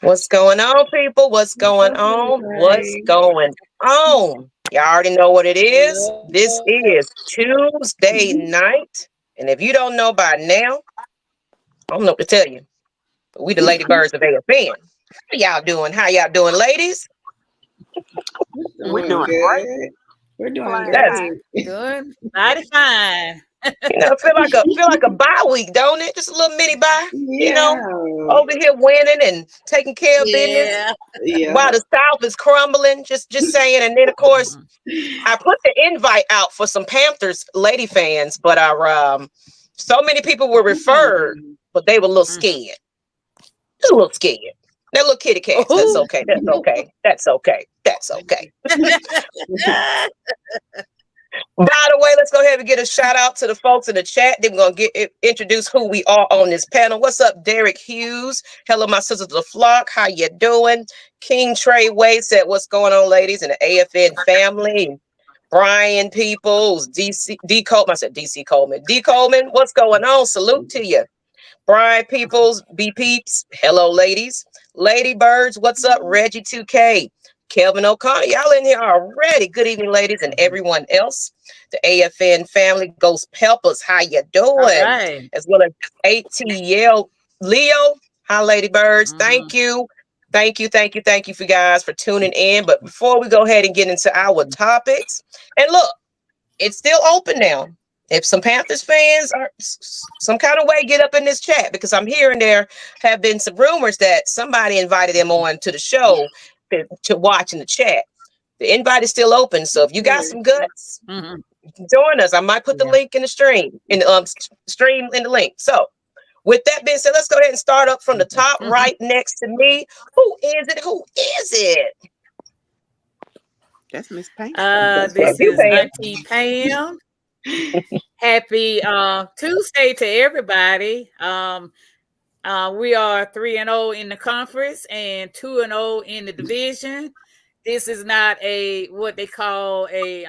What's going on, people? What's going on? What's going on? Y'all already know what it is. This is Tuesday night. And if you don't know by now, I don't know what to tell you. But we the Lady Birds of AFN. How y'all doing? How y'all doing, ladies? We're doing great. We're doing That's great. Good. Mighty fine. feel like a bye week, don't it? Just a little mini bye. Yeah. Over here winning and taking care of business. Yeah. While the South is crumbling, just saying. And then of course, I put the invite out for some Panthers lady fans, but so many people were referred, but they were a little scared. Just a little scared. They're little kitty cats. That's okay. That's okay. That's okay. That's okay. By the way, let's go ahead and get a shout out to the folks in the chat. Then we're going to introduce who we are on this panel. What's up, Derek Hughes? Hello, my sisters of the flock. How you doing? King Trey Wade said, what's going on, ladies, in the AFN family? Brian Peoples, D Coleman. I said DC Coleman. D Coleman, what's going on? Salute to you. Brian Peoples, B Peeps. Hello, ladies. Lady Birds, what's up? Reggie 2K. Kelvin O'Connor, y'all in here already. Good evening, ladies, and everyone else. The AFN family, Ghost Peppers, how you doing? Right. As well as ATL Leo, hi, Lady Birds. Thank you. Thank you for guys for tuning in. But before we go ahead and get into our topics, and look, it's still open now. If some Panthers fans are some kind of way, get up in this chat, because I'm hearing there have been some rumors that somebody invited them on to the show to watch in the chat. The invite is still open, so if you got some guts, join us. I might put the link in the stream in the stream in the link. So with that being said, let's go ahead and start up from the top right next to me. Who is it? Who is it? That's Miss Pam. This is Auntie Pam. Happy Tuesday to everybody. We are 3-0 in the conference and 2-0 in the division. This is not a what they call a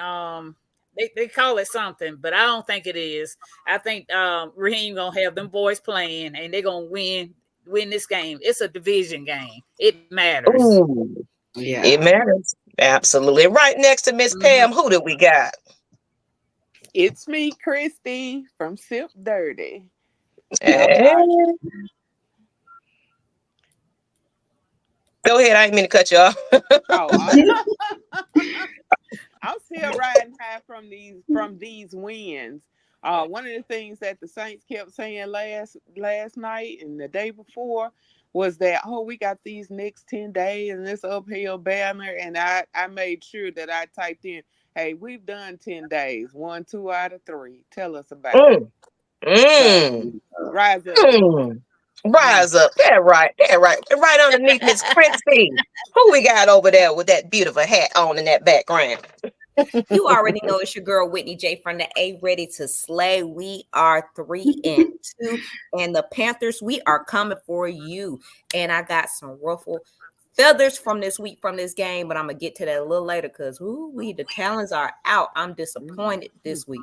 they call it something, but I don't think it is. I think Raheem gonna have them boys playing and they're gonna win this game. It's a division game. It matters. Ooh, yeah, it matters. Absolutely. Right next to Miss Pam, who do we got? It's me, Christy from Sip Dirty. Hey. Go ahead. I didn't mean to cut you off. I'm still riding high from these wins. One of the things that the Saints kept saying last night and the day before was that, we got these next 10 days and this uphill banner. And I made sure that I typed in, hey, we've done 10 days. 1, 2 out of 3. Tell us about it. Rise up. Rise up. That right. Right underneath Miss Christy. Who we got over there with that beautiful hat on in that background? You already know it's your girl Whitney J from the A Ready to Slay. We are 3-2, and the Panthers, we are coming for you. And I got some ruffle feathers from this week from this game, but I'm gonna get to that a little later because the talents are out. I'm disappointed this week.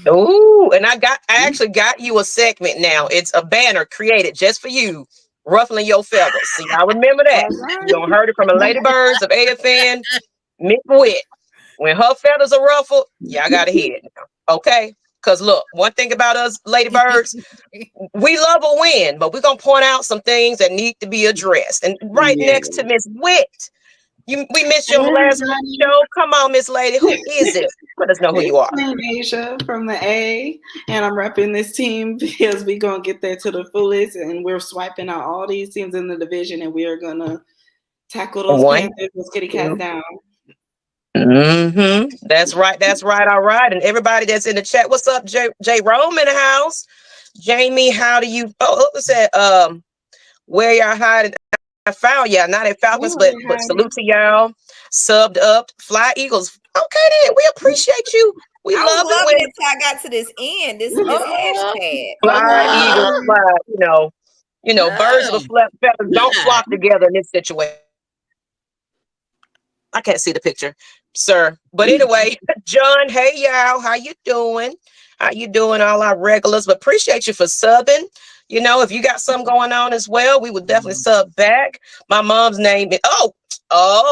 Ooh, and I actually got you a segment now. It's a banner created just for you, ruffling your feathers. See, I remember that. You don't heard it from a Lady Birds of AFN, Miss Wit. When her feathers are ruffled, y'all gotta hear it. Okay? Because look, one thing about us Lady Birds, we love a win, but we're gonna point out some things that need to be addressed. And right next to Miss Wit, we missed your last show. Come on, Miss Lady. Who is it? Let us know who you are. I'm Asia from the A, and I'm repping this team because we're going to get there to the fullest, and we're swiping out all these teams in the division, and we are going to tackle those Panthers, those kitty cats down. That's right. All right. And everybody that's in the chat, what's up? J Rome in the house. Jamie, how do you what's that? Where y'all hiding? I found y'all, not at Falcons, but salute to y'all. Subbed up, Fly Eagles. Okay, then we appreciate you. We love it when I got to this end. This hashtag. Fly Eagles fly. You know, birds of a feather don't flock together in this situation. I can't see the picture, sir. But anyway, John, hey y'all, how you doing? How you doing, all our regulars? But appreciate you for subbing. You know, if you got something going on as well, we would definitely sub back. My mom's name is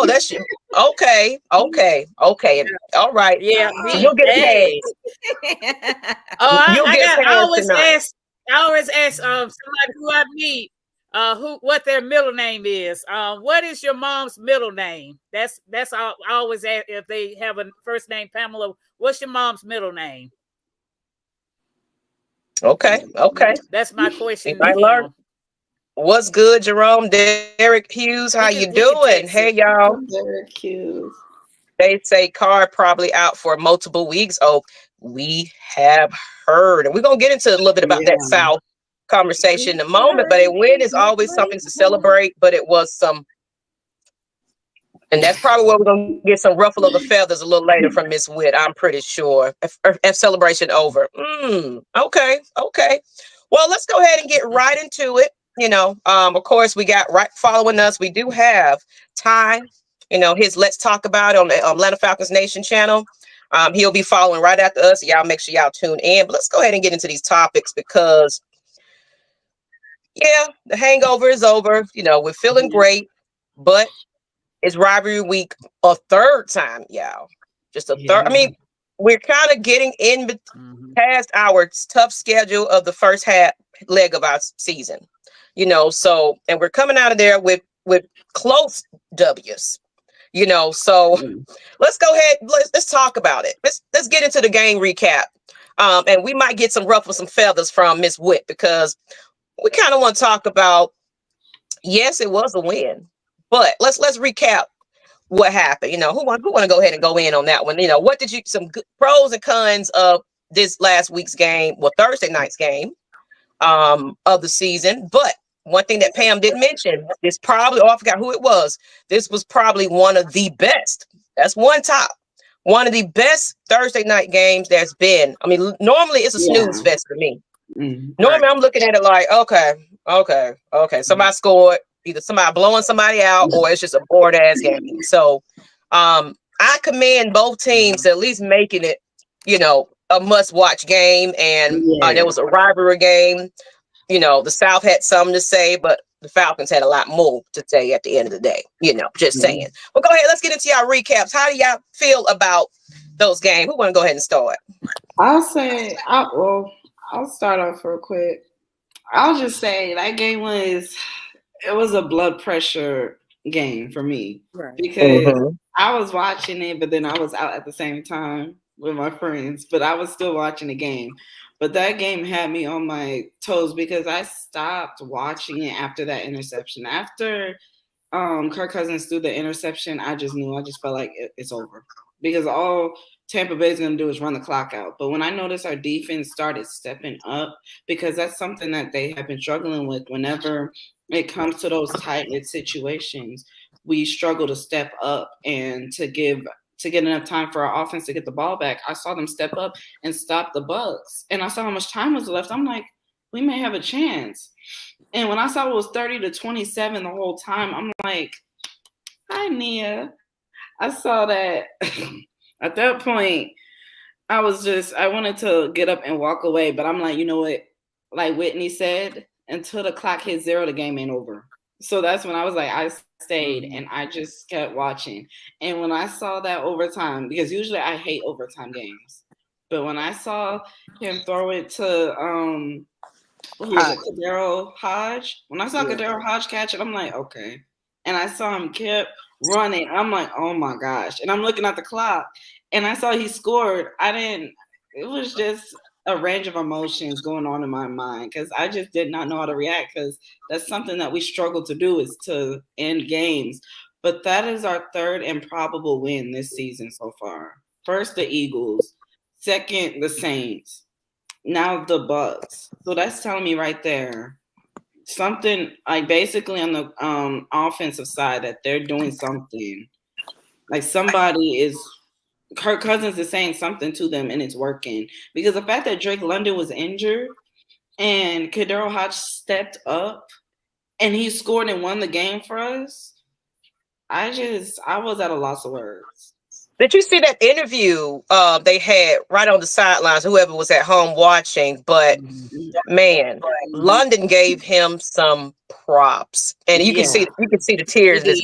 that's you. Okay. All right. Yeah, So me. you'll get a Hey. pass. Oh, You'll get a pass tonight. I always ask somebody who I meet what their middle name is. What is your mom's middle name? That's all I always ask if they have a first name Pamela. What's your mom's middle name? Okay. That's my question I to learned. him. What's good, Jerome? Derek Hughes, how you doing? Hey, y'all. Derek Hughes. They say Carr probably out for multiple weeks. Oh, we have heard. And we're going to get into a little bit about that South conversation in a moment. But a win is always something to celebrate. But it was some, and that's probably where we're going to get some ruffle of the feathers a little later from Miss Witt, I'm pretty sure. If celebration over. Okay. Well, let's go ahead and get right into it. You know, of course, we got right following us. We do have Ty, you know, his Let's Talk About it on the Atlanta Falcons Nation channel. He'll be following right after us. Y'all make sure y'all tune in. But let's go ahead and get into these topics because, yeah, the hangover is over. You know, we're feeling great, but it's rivalry week a third time, y'all. Just a third. I mean, we're kind of getting in past our tough schedule of the first half leg of our season. You know, so, and we're coming out of there with close W's, you know, so let's go ahead. Let's talk about it. Let's get into the game recap. And we might get some ruffle some feathers from Miss Witt because we kind of want to talk about, yes, it was a win, but let's recap what happened. You know, who want to go ahead and go in on that one? You know, what did you, some good pros and cons of this last week's game, well, Thursday night's game of the season. But one thing that Pam didn't mention, this probably, I forgot who it was. This was probably one of the best. That's one of the best Thursday night games there's been. I mean, normally it's a snooze fest for me. Normally I'm looking at it like, okay. Somebody scored, either somebody blowing somebody out or it's just a bored ass game. So I commend both teams to at least making it, you know, a must watch game. And there was a rivalry game. You know, the South had something to say, but the Falcons had a lot more to say at the end of the day. You know, just saying. Well, go ahead. Let's get into y'all recaps. How do y'all feel about those games? Who want to go ahead and start? I'll start off real quick. I'll just say that game was a blood pressure game for me because I was watching it, but then I was out at the same time with my friends, but I was still watching the game. But that game had me on my toes because I stopped watching it after that interception. After Kirk Cousins threw the interception, I just felt like it's over because all Tampa Bay is going to do is run the clock out. But when I noticed our defense started stepping up, because that's something that they have been struggling with whenever it comes to those tight-knit situations, we struggle to step up and to get enough time for our offense to get the ball back. I saw them step up and stop the Bucs. And I saw how much time was left. I'm like, we may have a chance. And when I saw it was 30-27 the whole time, I'm like, hi, Nia. I saw that. At that point, I wanted to get up and walk away. But I'm like, you know what? Like Whitney said, until the clock hits 0, the game ain't over. So that's when I was like, I stayed and I just kept watching. And when I saw that overtime, because usually I hate overtime games, but when I saw him throw it to Kadero Hodge, when I saw Kadero Hodge catch it, I'm like, okay. And I saw him kept running. I'm like, oh my gosh. And I'm looking at the clock and I saw he scored. It was just a range of emotions going on in my mind because I just did not know how to react because that's something that we struggle to do is to end games. But that is our third improbable win this season so far. First, the Eagles. Second, the Saints. Now the Bucs. So that's telling me right there something like basically on the offensive side that they're doing something. Like Kirk Cousins is saying something to them and it's working. Because the fact that Drake London was injured and Kadero Hodge stepped up and he scored and won the game for us, I was at a loss of words. Did you see that interview they had right on the sidelines, whoever was at home watching? But man, London gave him some props. And you can see the tears that's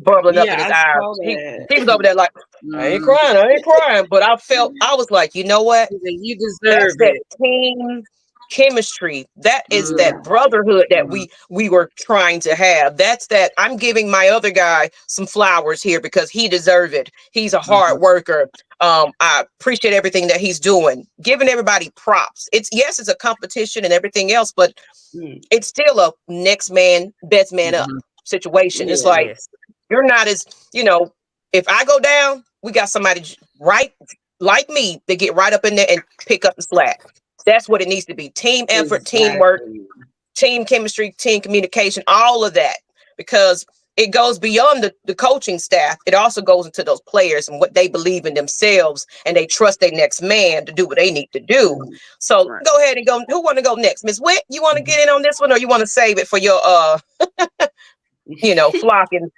bubbling up in his eyes. He was over there like, I ain't crying. But I was like, you know what? You deserve That's that team chemistry. That is that brotherhood that we were trying to have. That's that. I'm giving my other guy some flowers here because he deserves it. He's a hard worker. I appreciate everything that he's doing, giving everybody props. It's a competition and everything else, but it's still a next man, best man up situation. It's like you're not as, if I go down, we got somebody right like me to get right up in there and pick up the slack. That's what it needs to be. Team effort, teamwork, team chemistry, team communication, all of that. Because it goes beyond the coaching staff. It also goes into those players and what they believe in themselves, and they trust their next man to do what they need to do. So go ahead and go. Who want to go next? Ms. Witt, you want to get in on this one, or you want to save it for your flocking?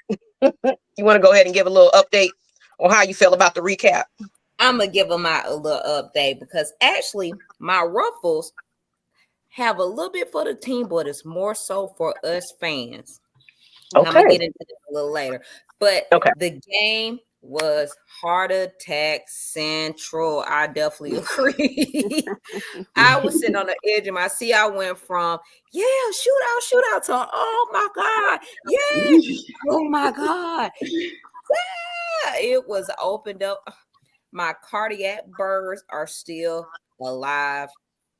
You want to go ahead and give a little update on how you feel about the recap? I'm gonna give them a little update because actually my ruffles have a little bit for the team, but it's more so for us fans. Okay. I'm gonna get into this a little later, but the game was heart attack central. I definitely agree. I was sitting on the edge of my seat. I went from shootout to oh my god, oh my god, it was opened up. My cardiac birds are still alive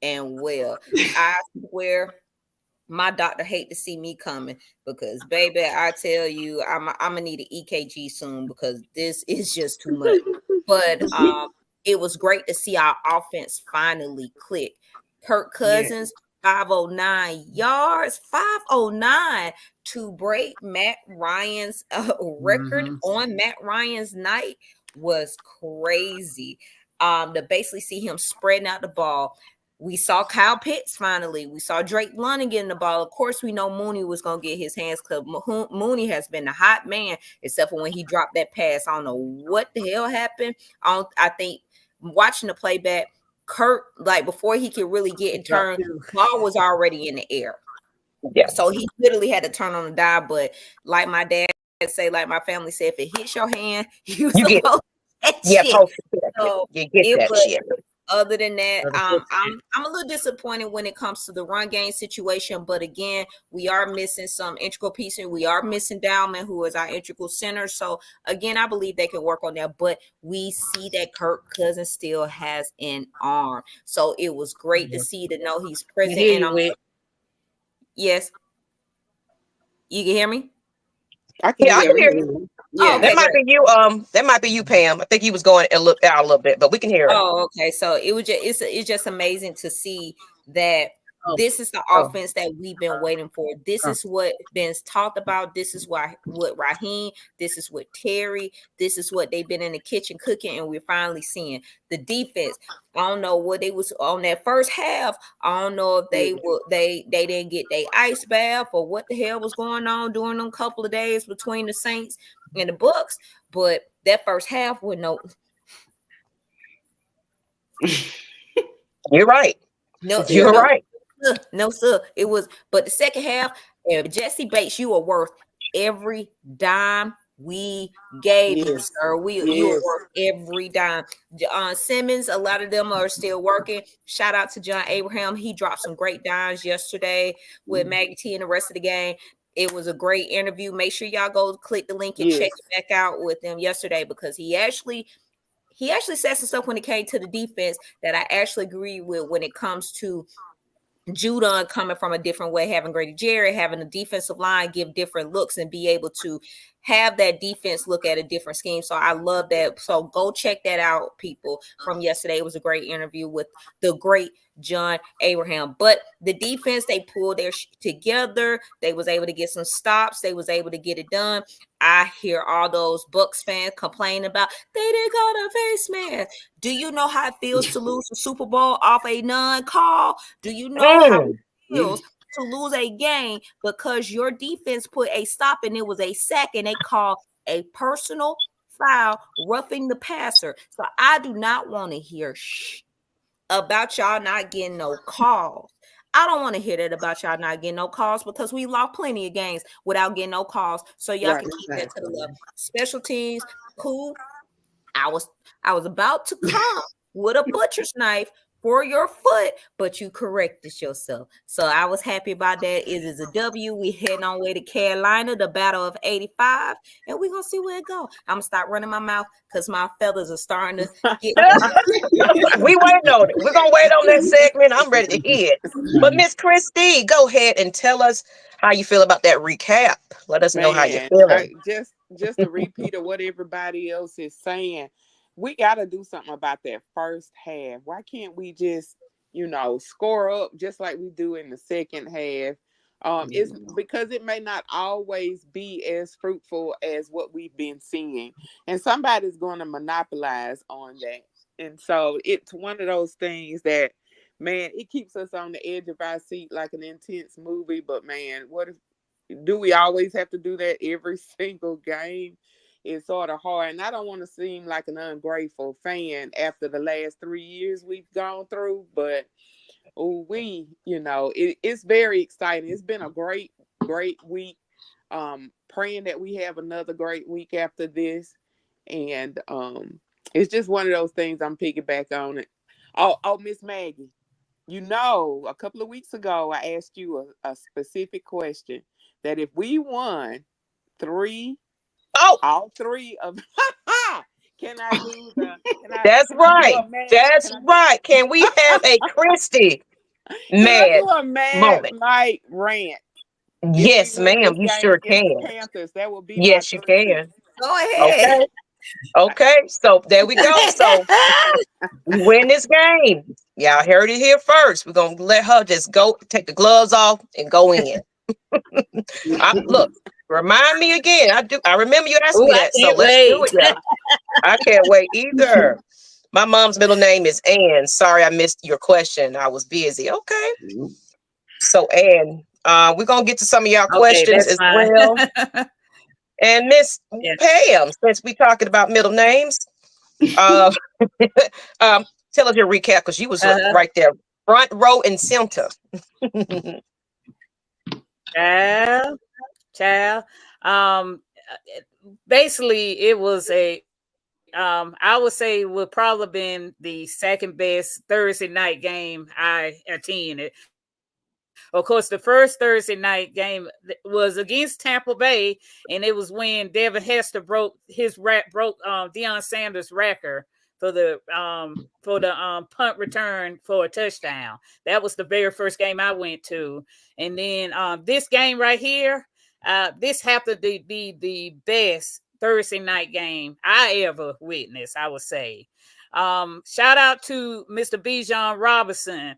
and well. I swear, my doctor hate to see me coming because, baby, I tell you, I'm gonna need an EKG soon because this is just too much. But it was great to see our offense finally click. Kirk Cousins, 509 yards, 509 to break Matt Ryan's record on Matt Ryan's night was crazy. To basically see him spreading out the ball. We saw Kyle Pitts finally. We saw Drake London getting the ball. Of course, we know Mooney was going to get his hands cut. Mooney has been the hot man, except for when he dropped that pass. I don't know what the hell happened. I think watching the playback, Kurt, like before he could really get in turn, ball was already in the air. Yeah. So he literally had to turn on the dial. But like my dad say, like my family said, if it hits your hand, you get that shit. So you get that shit. Other than that, I'm a little disappointed when it comes to the run game situation. But again, we are missing some integral pieces. We are missing Dowman, who is our integral center. So again, I believe they can work on that. But we see that Kirk Cousins still has an arm. So it was great to see, to know he's present. Yes. You can hear me? I can hear you. Yeah, okay, that might be you. That might be you, Pam. I think he was going out a little bit, but we can hear it. Oh, okay. So it was just it's just amazing to see that this is the offense that we've been waiting for. This is what been talked about. This is what Raheem. This is what Terry. This is what they've been in the kitchen cooking, and we're finally seeing the defense. I don't know what they was on that first half. I don't know if they didn't get their ice bath or what the hell was going on during them couple of days between the Saints and the Bucks. But that first half with no. You're right. No, you're right. No, sir. It was, but the second half, Jesse Bates, you are worth every dime we gave you, sir. You are worth every dime. Simmons, a lot of them are still working. Shout out to John Abraham. He dropped some great dimes yesterday with Maggie T and the rest of the game. It was a great interview. Make sure y'all go click the link and check it back out with them yesterday, because he actually said some stuff when it came to the defense that I actually agree with when it comes to Judon coming from a different way, having Grady Jarrett, having a defensive line give different looks and be able to have that defense look at a different scheme. So I love that. So go check that out, people, from yesterday. It was a great interview with the great John Abraham. But the defense, they pulled their together. They was able to get some stops. They was able to get it done. I hear all those Bucs fans complain about they didn't call the face man. Do you know how it feels to lose the Super Bowl off a non-call? Do you know how it feels to lose a game because your defense put a stop and it was a sack and they called a personal foul, roughing the passer. So I do not want to hear about y'all not getting no calls. I don't want to hear that about y'all not getting no calls because we lost plenty of games without getting no calls. So y'all can keep that to the left. Special teams, cool. I was about to come with a butcher's knife for your foot, but you corrected yourself. So I was happy about that. It is a W. We heading on way to Carolina, the battle of 85, and we're gonna see where it go. I'm gonna stop running my mouth because my feathers are starting to get we waiting on it. We're gonna wait on that segment. I'm ready to hear it. But Miss Christie, go ahead and tell us how you feel about that recap. Let us know how you're feeling. Just a repeat of what everybody else is saying. We got to do something about that first half. Why can't we just, score up just like we do in the second half? It's because it may not always be as fruitful as what we've been seeing, and somebody's going to monopolize on that. And so it's one of those things that, man, it keeps us on the edge of our seat like an intense movie. But man, do we always have to do that every single game? It's sort of hard, and I don't want to seem like an ungrateful fan after the last 3 years we've gone through, but it's very exciting. It's been a great week. Praying that we have another great week after this, and it's just one of those things I'm piggyback on it. Oh, Ms Maggie, a couple of weeks ago I asked you a specific question that if we won all three of can I do the That's right. That's right. Can we have a Christie mad moment? Nyght rant? Yes, ma'am. You sure can. Panthers, that will be yes, you can. Go ahead. Okay. So there we go. So we win this game. Y'all heard it here first. We're gonna let her just go take the gloves off and go in. Look, remind me again. I remember you asked me that. So let's do it, y'all. I can't wait either. My mom's middle name is Ann. Sorry, I missed your question. I was busy. Okay. So Ann, we're gonna get to some of y'all questions as well. And Miss Pam, since we talking about middle names, tell us your recap because you was right there, front row and center. Child. Basically, it was I would say would probably been the second best Thursday night game I attended. Of course, the first Thursday night game was against Tampa Bay, and it was when Devin Hester broke Deion Sanders' record for the punt return for a touchdown. That was the very first game I went to, and then this game right here, this happened to be the best Thursday night game I ever witnessed, I would say. Shout out to Mr. Bijan Robinson.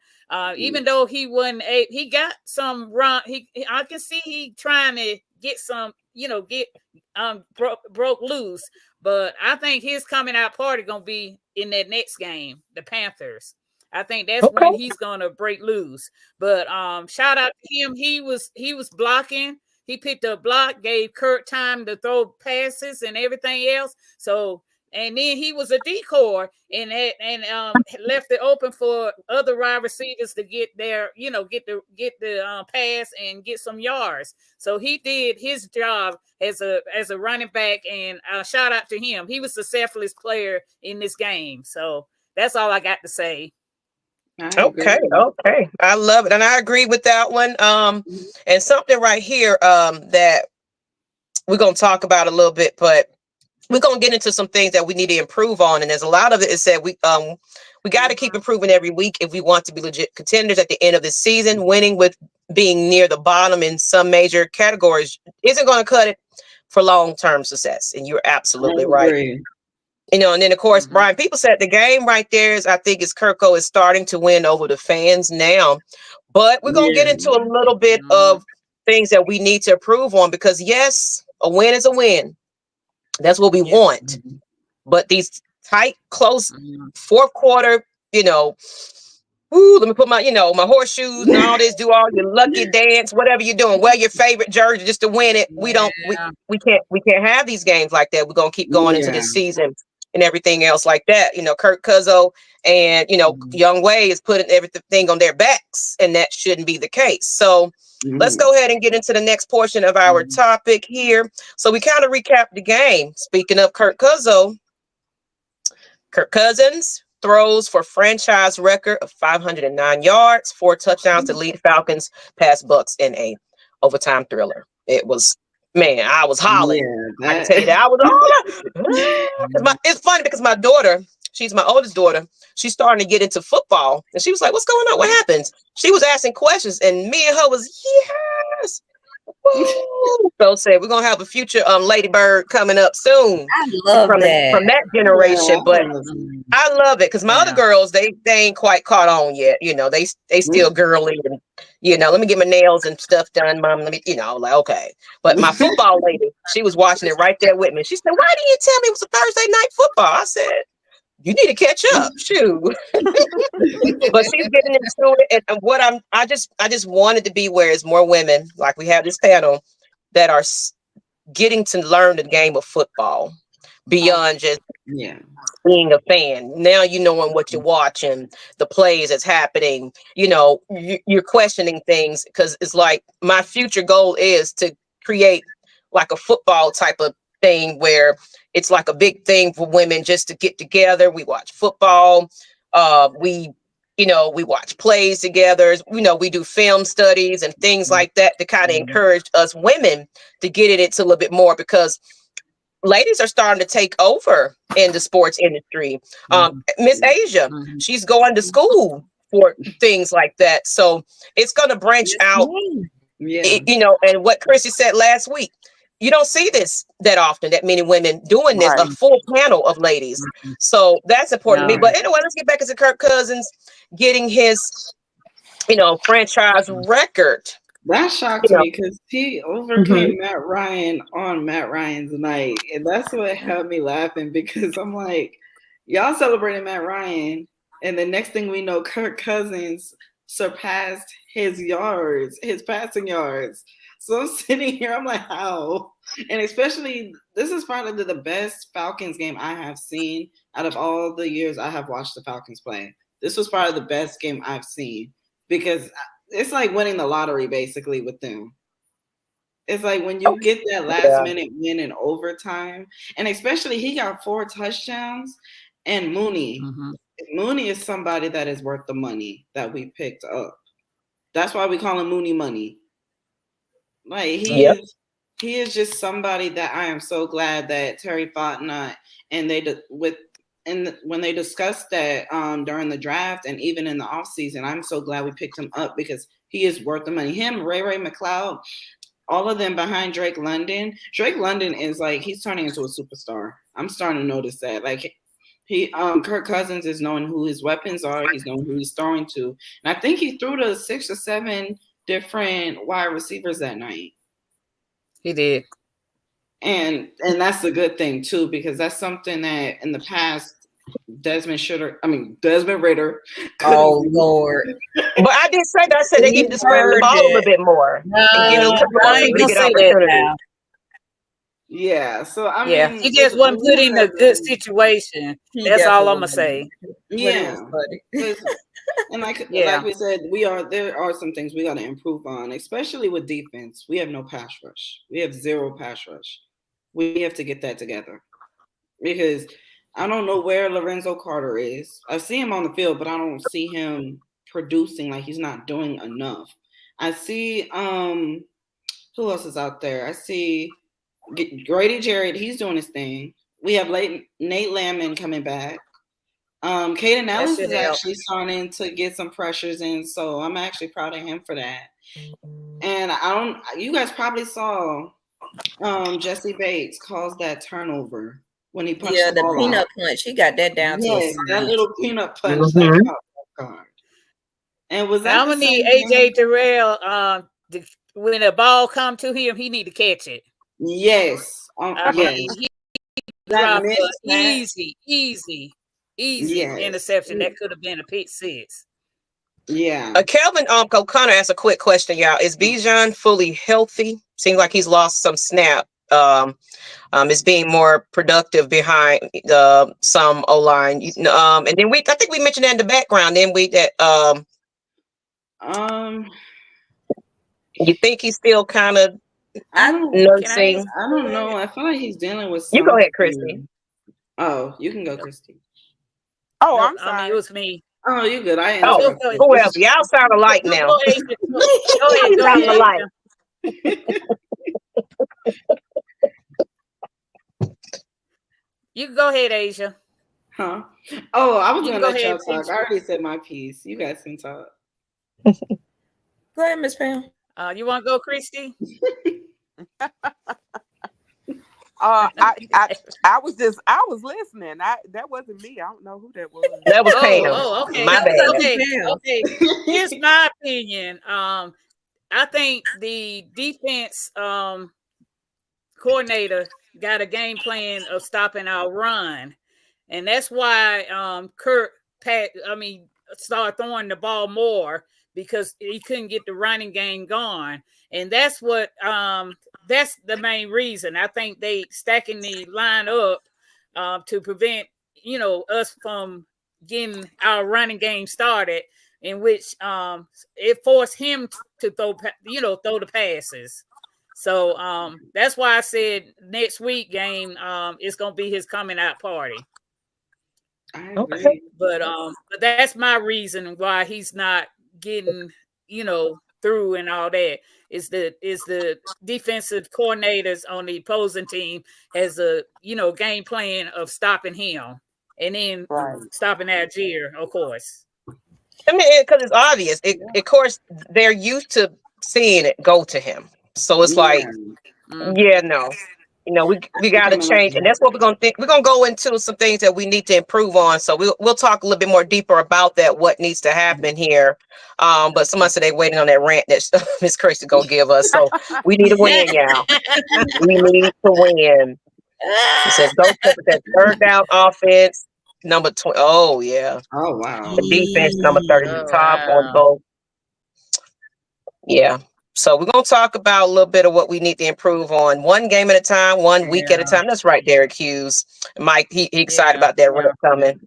Even though he wasn't he got some run. I can see he trying to get some, broke loose. But I think his coming out party gonna be in that next game, the Panthers. I think that's when he's gonna break loose. But shout out to him. He was blocking. He picked up block, gave Kurt time to throw passes and everything else. So, and then he was a decoy and left it open for other wide receivers to get their, get the pass and get some yards. So he did his job as a running back, and shout out to him. He was the selfless player in this game. So that's all I got to say. Okay. I love it. And I agree with that one. And something right here that we're going to talk about a little bit, but we're going to get into some things that we need to improve on. And there's a lot of it is that we got to keep improving every week if we want to be legit contenders at the end of the season. Winning with being near the bottom in some major categories isn't going to cut it for long-term success. And you're absolutely right. And then of course, Brian, people said the game right there is, I think is Kirko is starting to win over the fans now, but we're going to get into a little bit of things that we need to improve on because yes, a win is a win. That's what we want. But these tight, close fourth quarter, Ooh, let me put my, my horseshoes and all this, do all your lucky dance, whatever you're doing. Wear your favorite jersey just to win it. We don't, we can't have these games like that. We're going to keep going into this season and everything else like that. Kirk Cuzzo and, Young Wei is putting everything on their backs, and that shouldn't be the case. So let's go ahead and get into the next portion of our topic here. So we kind of recap the game. Speaking of Kirk Cousins throws for franchise record of 509 yards, 4 touchdowns to lead Falcons past Bucks in a overtime thriller. It was, man, I was hollering. I can tell you that I was hollering. It's funny because my daughter, she's my oldest daughter, she's starting to get into football, and she was like, "What's going on? What happens?" She was asking questions, and me and her was, yes. So said we're gonna have a future Lady Bird coming up soon. I love that from that generation, but I love it because my other girls they ain't quite caught on yet. They still girly and let me get my nails and stuff done, Mom. Let me like okay. But my football lady, she was watching it right there with me. She said, "Why didn't you tell me it was a Thursday night football?" I said, "You need to catch up, shoot." But she's getting into it, and what I just wanted to be where it's more women, like we have this panel, that are getting to learn the game of football beyond just being a fan. Now knowing what you're watching, the plays that's happening. You're questioning things because it's like my future goal is to create like a football type of thing where it's like a big thing for women just to get together. We watch football. We watch plays together. We do film studies and things like that to kind of encourage us women to get it into a little bit more because ladies are starting to take over in the sports industry. Miss Asia, she's going to school for things like that. So it's going to branch out, and what Chrissy said last week, you don't see this that often, that many women doing this, a full panel of ladies. So that's important to me. But anyway, let's get back into Kirk Cousins getting his, franchise record. That shocked me because he overcame Matt Ryan on Matt Ryan's night. And that's what had me laughing because I'm like, y'all celebrating Matt Ryan. And the next thing we know, Kirk Cousins surpassed his passing yards. So I'm sitting here, I'm like, how? And especially, this is probably the best Falcons game I have seen out of all the years I have watched the Falcons play. This was probably the best game I've seen because it's like winning the lottery basically with them. It's like when you get that last minute win in overtime, and especially he got 4 touchdowns, and Mooney. Mooney is somebody that is worth the money that we picked up. That's why we call him Mooney Money. Like he is just somebody that I am so glad that Terry Fontenot and when they discussed that during the draft and even in the offseason, I'm so glad we picked him up because he is worth the money. Him, Ray McLeod, all of them behind Drake London. Drake London is like he's turning into a superstar. I'm starting to notice that. Like Kirk Cousins is knowing who his weapons are. He's knowing who he's throwing to, and I think he threw to 6 or 7 different wide receivers that night. He did. And that's a good thing too, because that's something that in the past Desmond Ritter. Oh Lord! But I did say that. I said they need to spread the ball a little bit more. I ain't gonna say that now. Yeah. So I mean, he just wasn't put in a good situation. That's all I'm gonna say. Yeah. And like we said, there are some things we got to improve on, especially with defense. We have no pass rush. We have 0 pass rush. We have to get that together because I don't know where Lorenzo Carter is. I see him on the field, but I don't see him producing. Like he's not doing enough. I see who else is out there? I see Grady Jarrett. He's doing his thing. We have Nate Landman coming back. Caden Ellis is actually starting to get some pressures in, so I'm actually proud of him for that. And you guys probably saw Jesse Bates cause that turnover when he punched the ball peanut out. Punch. He got that down to that little peanut punch that caught card. And was that I'm gonna need AJ Terrell when the ball come to him, he need to catch it. Yes. He dropped easy interception. That could have been a pick 6. Yeah. Kelvin O'Connor asked a quick question, y'all. Is Bijan fully healthy? Seems like he's lost some snap. Is being more productive behind some O-line. And then I think we mentioned that in the background. Then you think he's still kind of nursing? I don't know. I feel like he's dealing with. You go ahead, Christy. Oh, you can go, Christy. Oh, No, I'm sorry. I mean, it was me. Oh, you good? I Whoever. Y'all sound alike now. Go ahead. Go sound alike. You can go ahead, Asia. Huh? Oh, I was You going to let y'all talk. I already said my piece. You guys can talk. Go ahead, Miss Pam. You want to go, Christy? I was listening. That wasn't me. I don't know who that was. That was Pam. Oh, okay. My bad. Okay. Here's my opinion. I think the defense coordinator got a game plan of stopping our run, and that's why started throwing the ball more because he couldn't get the running game going, and that's what that's the main reason. I think they stacking the line up to prevent us from getting our running game started, in which it forced him to throw the passes. So that's why I said next week game is gonna be his coming out party. I agree. But that's my reason why he's not getting through and all that. Is the defensive coordinators on the opposing team has a game plan of stopping him and then stopping Algier, of course. I mean, because it's obvious. Of course, they're used to seeing it go to him. So it's like, we got to change, and that's what we're gonna think. We're gonna go into some things that we need to improve on. So we'll talk a little bit more deeper about that. What needs to happen here? But someone said they're waiting on that rant that Miss Christy go give us. So we need to win, y'all. We need to win. He says, "Go with that third down offense, number 20." Oh yeah. Oh wow. The defense number 30 at the top on both. Yeah. So we're going to talk about a little bit of what we need to improve on, one game at a time, 1 week at a time. That's right, Derek Hughes. Mike, he excited about that run coming.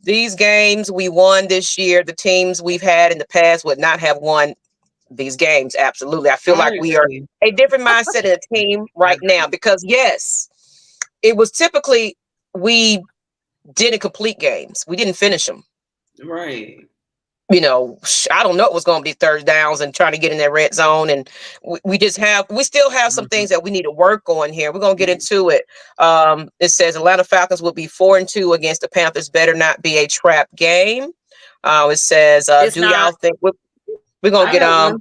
These games we won this year, the teams we've had in the past would not have won these games. Absolutely. I feel like we are a different mindset of a team right now because, yes, it was typically we didn't complete games. We didn't finish them. Right. I don't know what's going to be third downs and trying to get in that red zone. And we still have some things that we need to work on here. We're going to get into it. It says Atlanta Falcons will be 4-2 against the Panthers. Better not be a trap game. It says, y'all think we're going to get I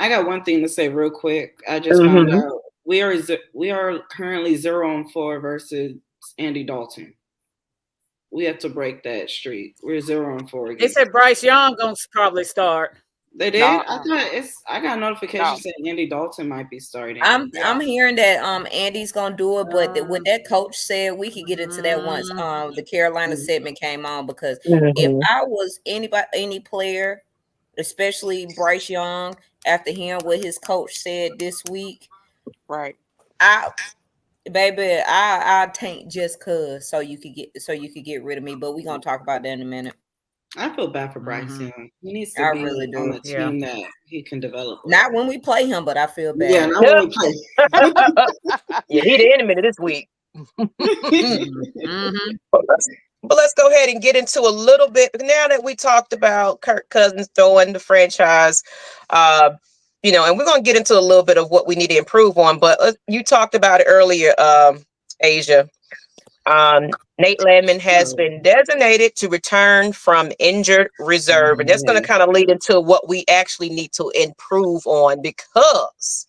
got one thing to say real quick. I just found out we are currently 0-4 versus Andy Dalton. We have to break that streak. We're 0-4. They said Bryce Young gonna probably start. They did. No, I got a notification saying Andy Dalton might be starting. I'm hearing that Andy's gonna do it, but what that coach said, we could get into that once the Carolina segment came on. Because if I was any player, especially Bryce Young, after hearing what his coach said this week, right? I taint just cause so you could get rid of me, but we're gonna talk about that in a minute. I feel bad for Bryce Young. He needs to be really on a team that he can develop with. Not when we play him, but I feel bad. Yeah, not when we play. Yeah, he the enemy this week. But let's go ahead and get into a little bit now that we talked about Kirk Cousins throwing the franchise. And we're going to get into a little bit of what we need to improve on. But you talked about it earlier, Asia. Nyght Landman has been designated to return from injured reserve. And that's going to kind of lead into what we actually need to improve on because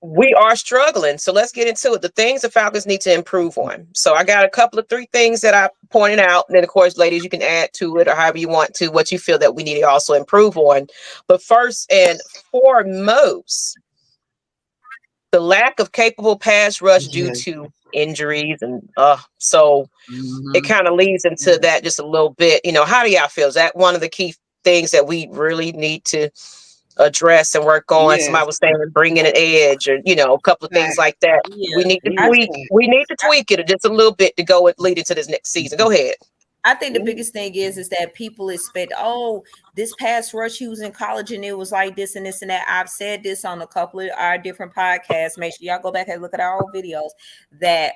we are struggling. So let's get into it. The things the Falcons need to improve on. So I got a 3 things that I pointed out. And then, of course, ladies, you can add to it or however you want to what you feel that we need to also improve on. But first and foremost, the lack of capable pass rush due to injuries. And so it kind of leads into that just a little bit. How do y'all feel? Is that one of the key things that we really need to address and work on. Yes. Somebody was saying bringing an edge, or a couple of things like that. Yeah. We need to tweak. We need to tweak it just a little bit to go and lead into this next season. Go ahead. I think the biggest thing is that people expect, oh, this past rush, he was in college and it was like this and this and that. I've said this on a couple of our different podcasts. Make sure y'all go back and look at our old videos, that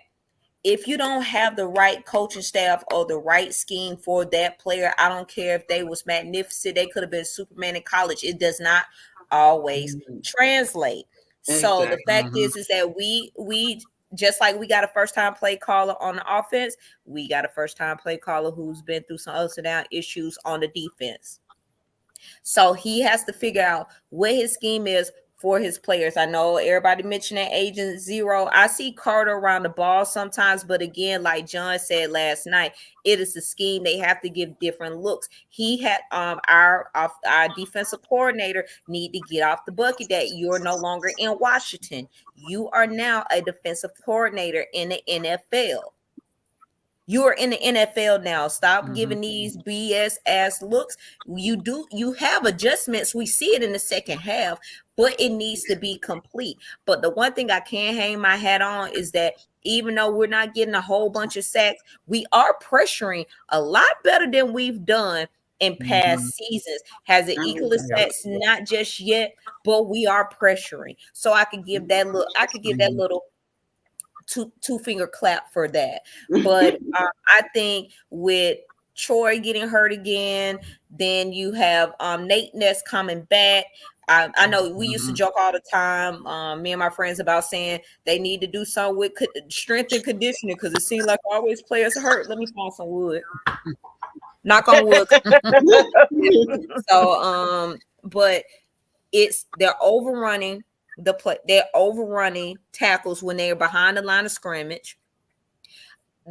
if you don't have the right coaching staff or the right scheme for that player, I don't care if they was magnificent, they could have been Superman in college. It does not always translate. So the fact is that we just like we got a first-time play caller on the offense, we got a first-time play caller who's been through some ups and down issues on the defense. So he has to figure out what his scheme is for his players. I know everybody mentioned that Agent Zero. I see Carter around the ball sometimes, but again, like John said last night, it is a scheme. They have to give different looks. He had our defensive coordinator need to get off the bucket that you're no longer in Washington. You are now a defensive coordinator in the NFL. You are in the NFL now. Stop giving these BS ass looks. You have adjustments. We see it in the second half, but it needs to be complete. But the one thing I can hang my hat on is that even though we're not getting a whole bunch of sacks, we are pressuring a lot better than we've done in past seasons. Has it equal sacks? Not just yet, but we are pressuring. So I could give that little two finger clap for that. But I think with Troy getting hurt again, then you have Nyght Ness coming back. I know we used to joke all the time, me and my friends, about saying they need to do something with strength and conditioning because it seems like always players hurt. Let me find some wood. Knock on wood. So, but they're overrunning they're overrunning tackles when they're behind the line of scrimmage.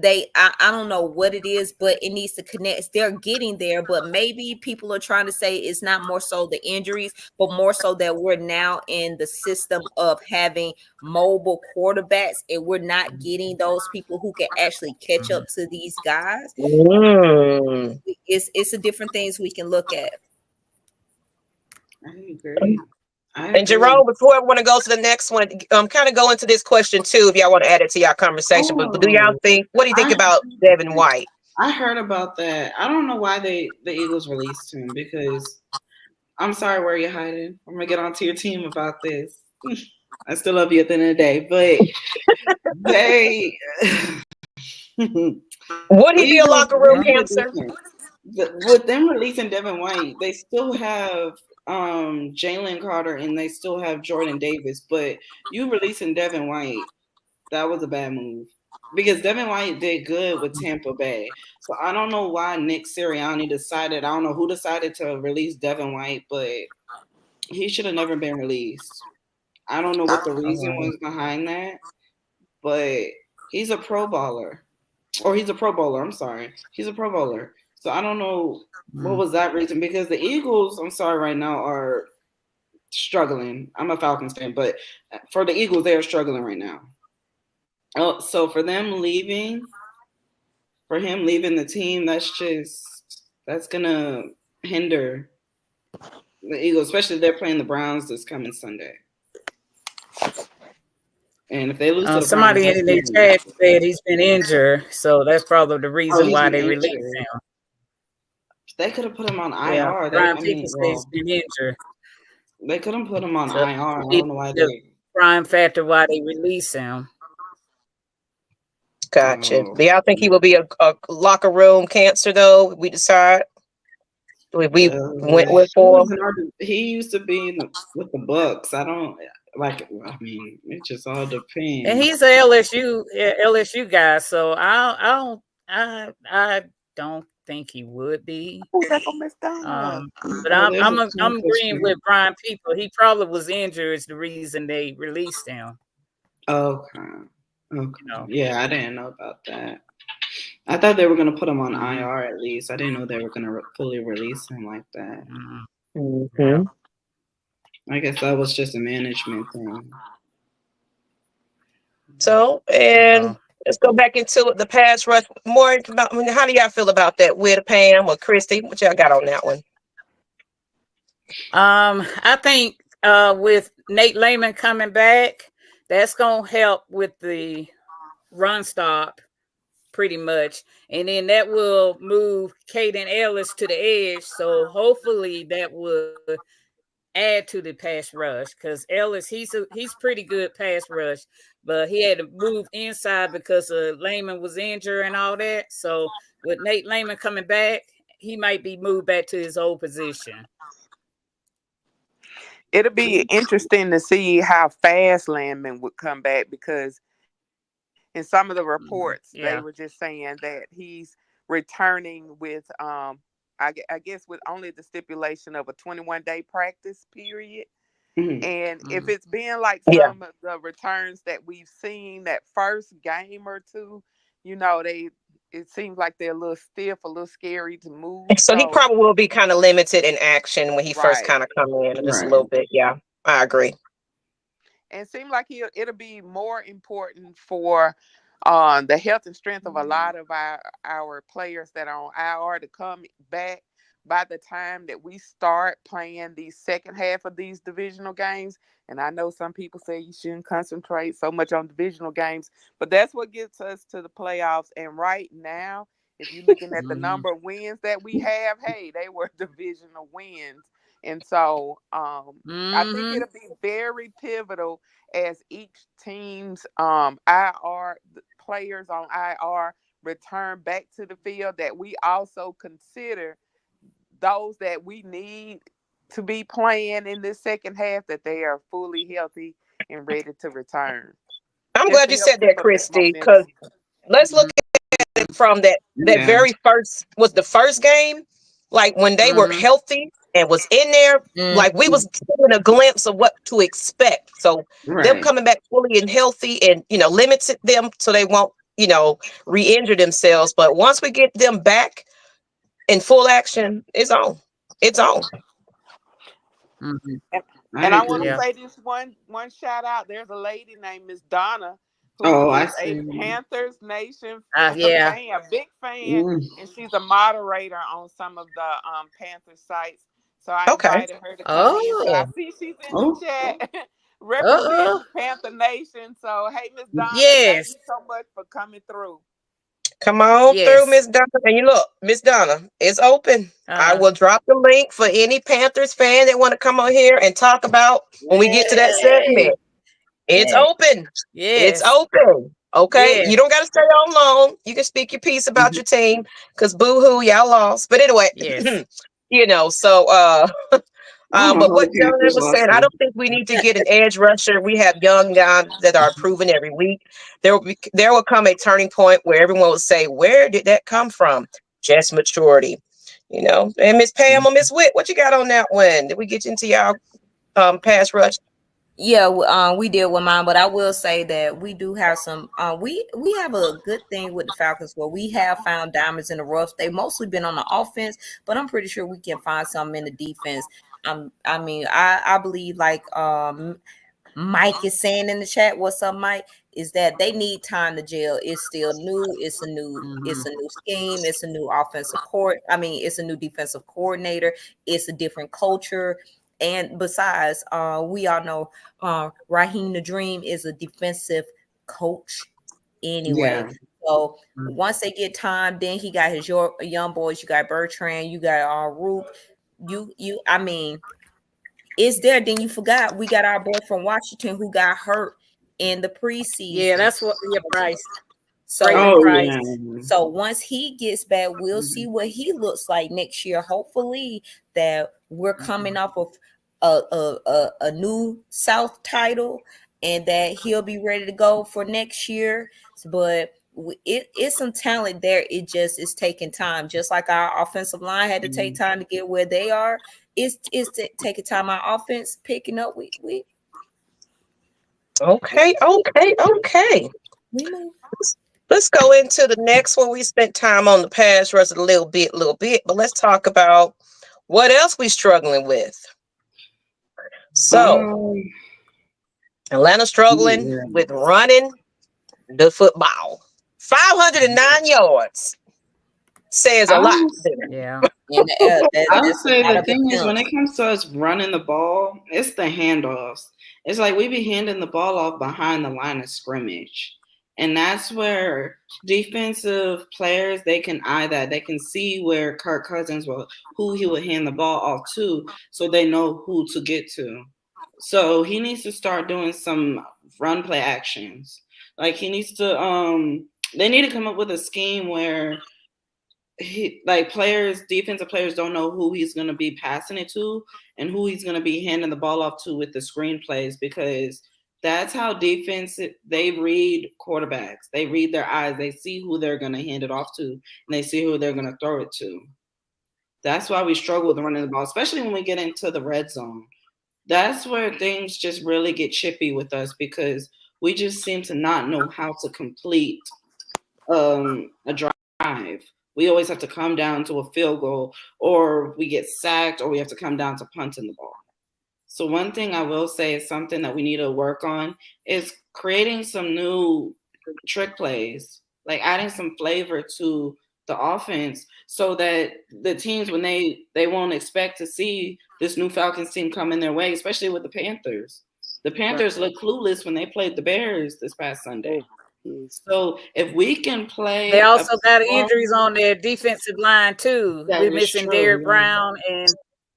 I don't know what it is, but it needs to connect. They're getting there, but maybe people are trying to say it's not more so the injuries, but more so that we're now in the system of having mobile quarterbacks, and we're not getting those people who can actually catch up to these guys. It's a different things we can look at. I agree. And Jerome, before I want to go to the next one, kind of go into this question too, if y'all want to add it to y'all conversation. But what do you think about Devin White? I heard about that. I don't know why the Eagles released him, because I'm sorry, where you're hiding. I'm gonna get onto your team about this. I still love you at the end of the day, but they would he be a locker room cancer? With them releasing Devin White, they still have Jalen Carter and they still have Jordan Davis, but you releasing Devin White, that was a bad move, because Devin White did good with Tampa Bay. So I don't know why Nick Sirianni decided, I don't know who decided to release Devin White, but he should have never been released. I don't know what the reason was behind that, but he's a pro bowler. Or he's a pro bowler, I'm sorry. He's a pro bowler. So I don't know what was that reason, because the Eagles, I'm sorry, right now are struggling. I'm a Falcons fan, but for the Eagles, they are struggling right now. Oh, so for him leaving the team, that's gonna hinder the Eagles, especially if they're playing the Browns this coming Sunday. And if they lose to the somebody Browns, in the chat said he's been injured, so that's probably the reason why they released him. They could have put him on IR. Yeah, Brian People says he's been injured. They couldn't put him on IR. I don't know why the prime factor why they release him. Gotcha. Do y'all think he will be a locker room cancer though? We decide. We went with for him. He used to be with the Bucks. I don't like. I mean, it just all depends. And he's a LSU guy, so I don't think he would be. But I'm agreeing with Brian People. He probably was injured. Is the reason they released him. Okay. Yeah, I didn't know about that. I thought they were going to put him on IR at least. I didn't know they were going to fully release him like that. Mm-hmm. I guess that was just a management thing. So, and let's go back into the pass rush. More about, how do y'all feel about that with Pam or Christy? What y'all got on that one? I think with Nate Lehman coming back, that's gonna help with the run stop pretty much, and then that will move Caden Ellis to the edge. So hopefully that will add to the pass rush, because Ellis he's pretty good pass rush, but he had to move inside because Lehman was injured and all that. So with Nate Lehman coming back, he might be moved back to his old position. It'll be interesting to see how fast Landman would come back, because in some of the reports they were just saying that he's returning with I guess with only the stipulation of a 21-day practice period. And if it's been like some of the returns that we've seen, that first game or two, you know, it seems like they're a little stiff, a little scary to move. So he probably will be kind of limited in action when he first kind of come in, just a little bit. Yeah, I agree. And it seems like it'll be more important for the health and strength of a lot of our players that are on IR to come back by the time that we start playing the second half of these divisional games. And I know some people say you shouldn't concentrate so much on divisional games, but that's what gets us to the playoffs. And right now, if you're looking at the number of wins that we have, hey, they were divisional wins. And so I think it'll be very pivotal as each team's IR players on IR return back to the field, that we also consider those that we need to be playing in this second half, that they are fully healthy and ready to return. I'm glad you said that, Christy, because let's look at it from that very first, was the first game, like when they were healthy and was in there, like we was getting a glimpse of what to expect. So them coming back fully and healthy and, you know, limits them so they won't, you know, re-injure themselves. But once we get them back in full action, it's on. It's on. And I want to say this one shout out. There's a lady named Ms Donna who is a Panthers Nation fan, a big fan, and she's a moderator on some of the Panthers sites. So I invited her to come in. So I see she's in the chat representing Panther Nation. So hey, Ms Donna, thank you so much for coming through. Come on through, Miss Donna. And you look, Miss Donna, it's open. I will drop the link for any Panthers fan that want to come on here and talk about when we get to that segment. It's open. It's open. Okay. You don't got to stay on long. You can speak your piece about your team, because boo-hoo, y'all lost. But anyway, you know, so but what Jonah was saying, I don't think we need to get an edge rusher. We have young guys that are improving every week. There will come a turning point where everyone will say, where did that come from? Just maturity, you know. And Miss Pam or Miss Witt, what you got on that one? Did we get into y'all pass rush? Yeah, we did with mine, but I will say that we do have some. We have a good thing with the Falcons where we have found diamonds in the rough. They've mostly been on the offense, but I'm pretty sure we can find some in the defense. I mean, I believe, like Mike is saying in the chat, what's up, Mike? Is that they need time to gel. It's still new. It's a new scheme. It's a new offensive court. I mean, it's a new defensive coordinator. It's a different culture. And besides, we all know Raheem the Dream is a defensive coach anyway. So once they get time, then he got his young boys. You got Bertrand. You got Roop. I mean, it's there. Then you forgot we got our boy from Washington who got hurt in the preseason. Yeah, that's what Bryce. So once he gets back, we'll see what he looks like next year. Hopefully that we're coming off of a new South title and that he'll be ready to go for next year. But it's some talent there. It just is taking time. Just like our offensive line had to take time to get where they are. It's taking time. Our offense picking up. We Okay. Let's go into the next one. We spent time on the pass rush a little bit, but let's talk about what else we're struggling with. So, Atlanta struggling with running the football. 509 yards. says a lot. Yeah. I would say the thing is, when it comes to us running the ball, it's the handoffs. It's like we be handing the ball off behind the line of scrimmage. And that's where defensive players, they can eye that. They can see where Kirk Cousins who he would hand the ball off to, so they know who to get to. So he needs to start doing some run play actions. Like he needs to they need to come up with a scheme where defensive players don't know who he's going to be passing it to and who he's going to be handing the ball off to with the screenplays, because that's how they read quarterbacks. They read their eyes. They see who they're going to hand it off to, and they see who they're going to throw it to. That's why we struggle with running the ball, especially when we get into the red zone. That's where things just really get chippy with us, because we just seem to not know how to complete a drive. We always have to come down to a field goal, or we get sacked, or we have to come down to punting the ball. So one thing I will say is something that we need to work on is creating some new trick plays, like adding some flavor to the offense, so that the teams, when they won't expect to see this new Falcons team coming their way, especially with the Panthers. The Panthers looked clueless when they played the Bears this past Sunday. So if we can play, they also got injuries on their defensive line too. We're missing Derrick Brown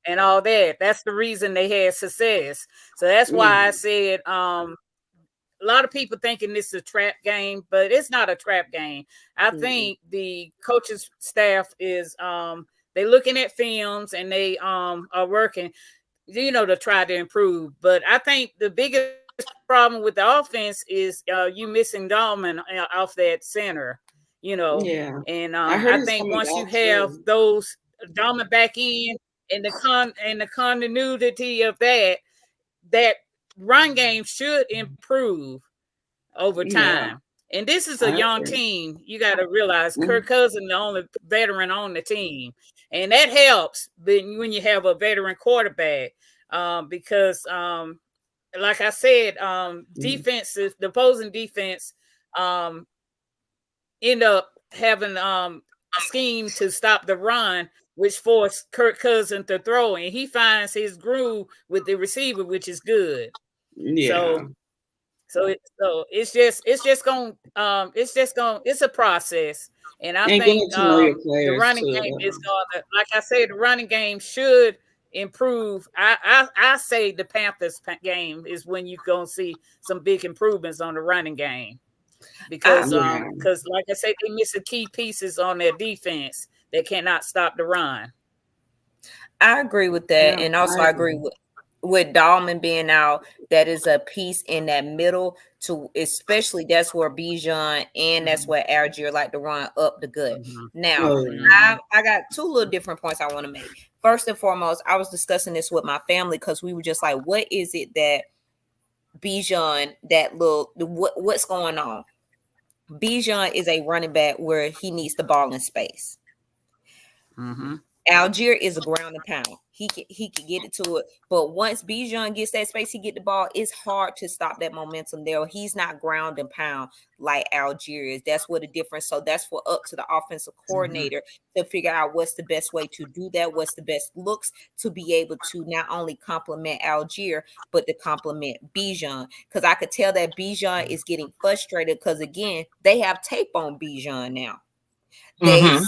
and all that. That's the reason they had success. So that's why I said a lot of people thinking this is a trap game, but it's not a trap game. I think the coaching staff is they're looking at films and they are working, to try to improve. But I think the biggest problem with the offense is you missing Dahlman off that center, and I think once you have those Dahlman back in and the continuity of that run game should improve over time. And this is a young team. You got to realize Kirk Cousins, the only veteran on the team, and that helps when you have a veteran quarterback, because like I said, defenses, the opposing defense, end up having scheme to stop the run, which forced Kirk Cousins to throw, and he finds his groove with the receiver, which is good. Yeah. So it's a process, and I think the running game is gonna, like I said, the running game should improve. I say the Panthers game is when you're gonna see some big improvements on the running game, because like I said, they missing key pieces on their defense. They cannot stop the run. I agree with that, and also I agree with Dahlman being out. That is a piece in that middle, to especially that's where Bijan and that's where Algier like to run up the gut. Now, I got two little different points I want to make. First and foremost, I was discussing this with my family because we were just like, what is it that Bijan, what's going on? Bijan is a running back where he needs the ball in space. Algier is a ground and pound. He can get it to it, but once Bijan gets that space, he get the ball. It's hard to stop that momentum there. He's not ground and pound like Algier is. That's what the difference. So that's for up to the offensive coordinator to figure out what's the best way to do that. What's the best looks to be able to not only complement Algier, but to complement Bijan. Because I could tell that Bijan is getting frustrated because again, they have tape on Bijan now. They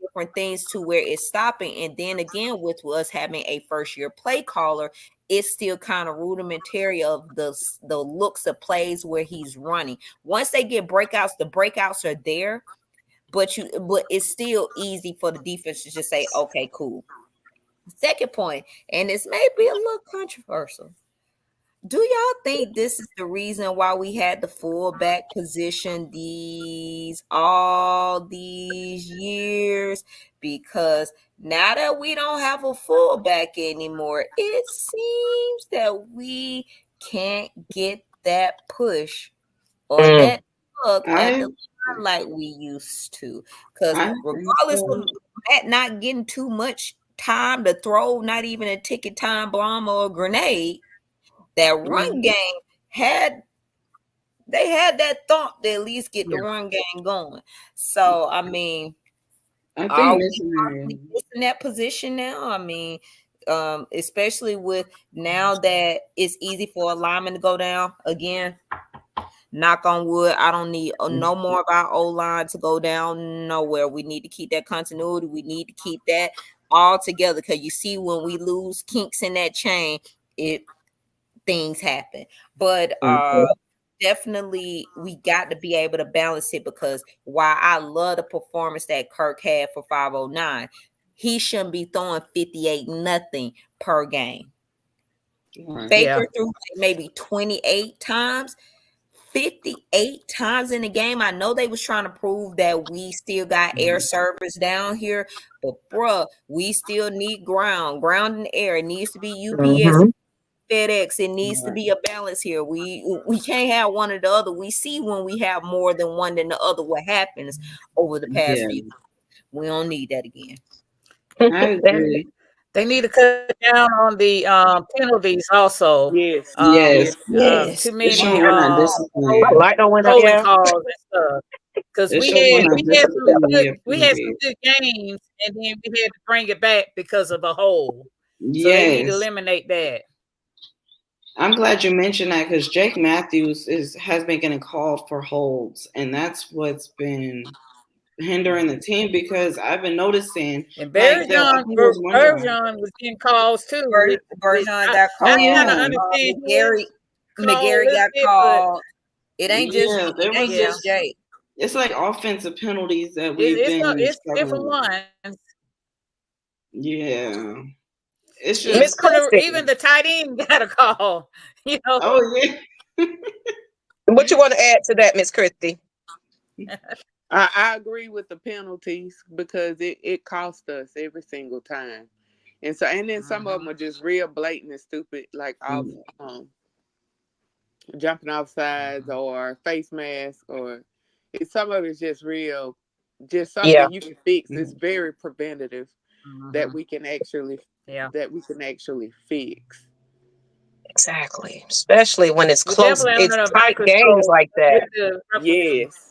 different things to where it's stopping, and then again with us having a first year play caller, it's still kind of rudimentary of the looks of plays where he's running. Once they get breakouts, the breakouts are there, but it's still easy for the defense to just say, okay, cool. Second point, and this may be a little controversial. Do y'all think this is the reason why we had the fullback position all these years? Because now that we don't have a fullback anymore, it seems that we can't get that push or that look at the line like we used to. Because regardless of that not getting too much time to throw, not even a ticket time bomb or a grenade, that run game had that thought to at least get the run game going. So I mean, are we in that position now? I mean, especially with now that it's easy for a lineman to go down again. Knock on wood, I don't need no more of our O-line to go down nowhere. We need to keep that continuity. We need to keep that all together, because you see, when we lose kinks in that chain, things happen. But definitely we got to be able to balance it, because while I love the performance that Kirk had for 509, he shouldn't be throwing 58-0 per game. Baker threw maybe 28 times. 58 times in the game. I know they was trying to prove that we still got air service down here, but bruh, we still need ground and air. It needs to be UPS, FedEx. It needs to be a balance here. We can't have one or the other. We see when we have more than one than the other what happens over the past few years. We don't need that again. I agree. They need to cut down on the penalties also. Yes. Too many holding calls and stuff. Because we had some good games, and then we had to bring it back because of the hold. So they need to eliminate that. I'm glad you mentioned that, because Jake Matthews has been getting called for holds, and that's what's been hindering the team, because I've been noticing. And Bergeron was getting calls too. Bergeron got called. McGarry got called. It ain't just Jake. It's like offensive penalties that it's different ones. Yeah. It's just even the tight end got a call. You know. Oh yeah. What you want to add to that, Miss Christie? I agree with the penalties, because it costs us every single time. And then some of them are just real blatant and stupid, like off jumping off sides or face mask, or some of it's just real, just something you can fix. It's very preventative that we can actually fix. Exactly. Especially when it's close, it's tight games like that. Yes.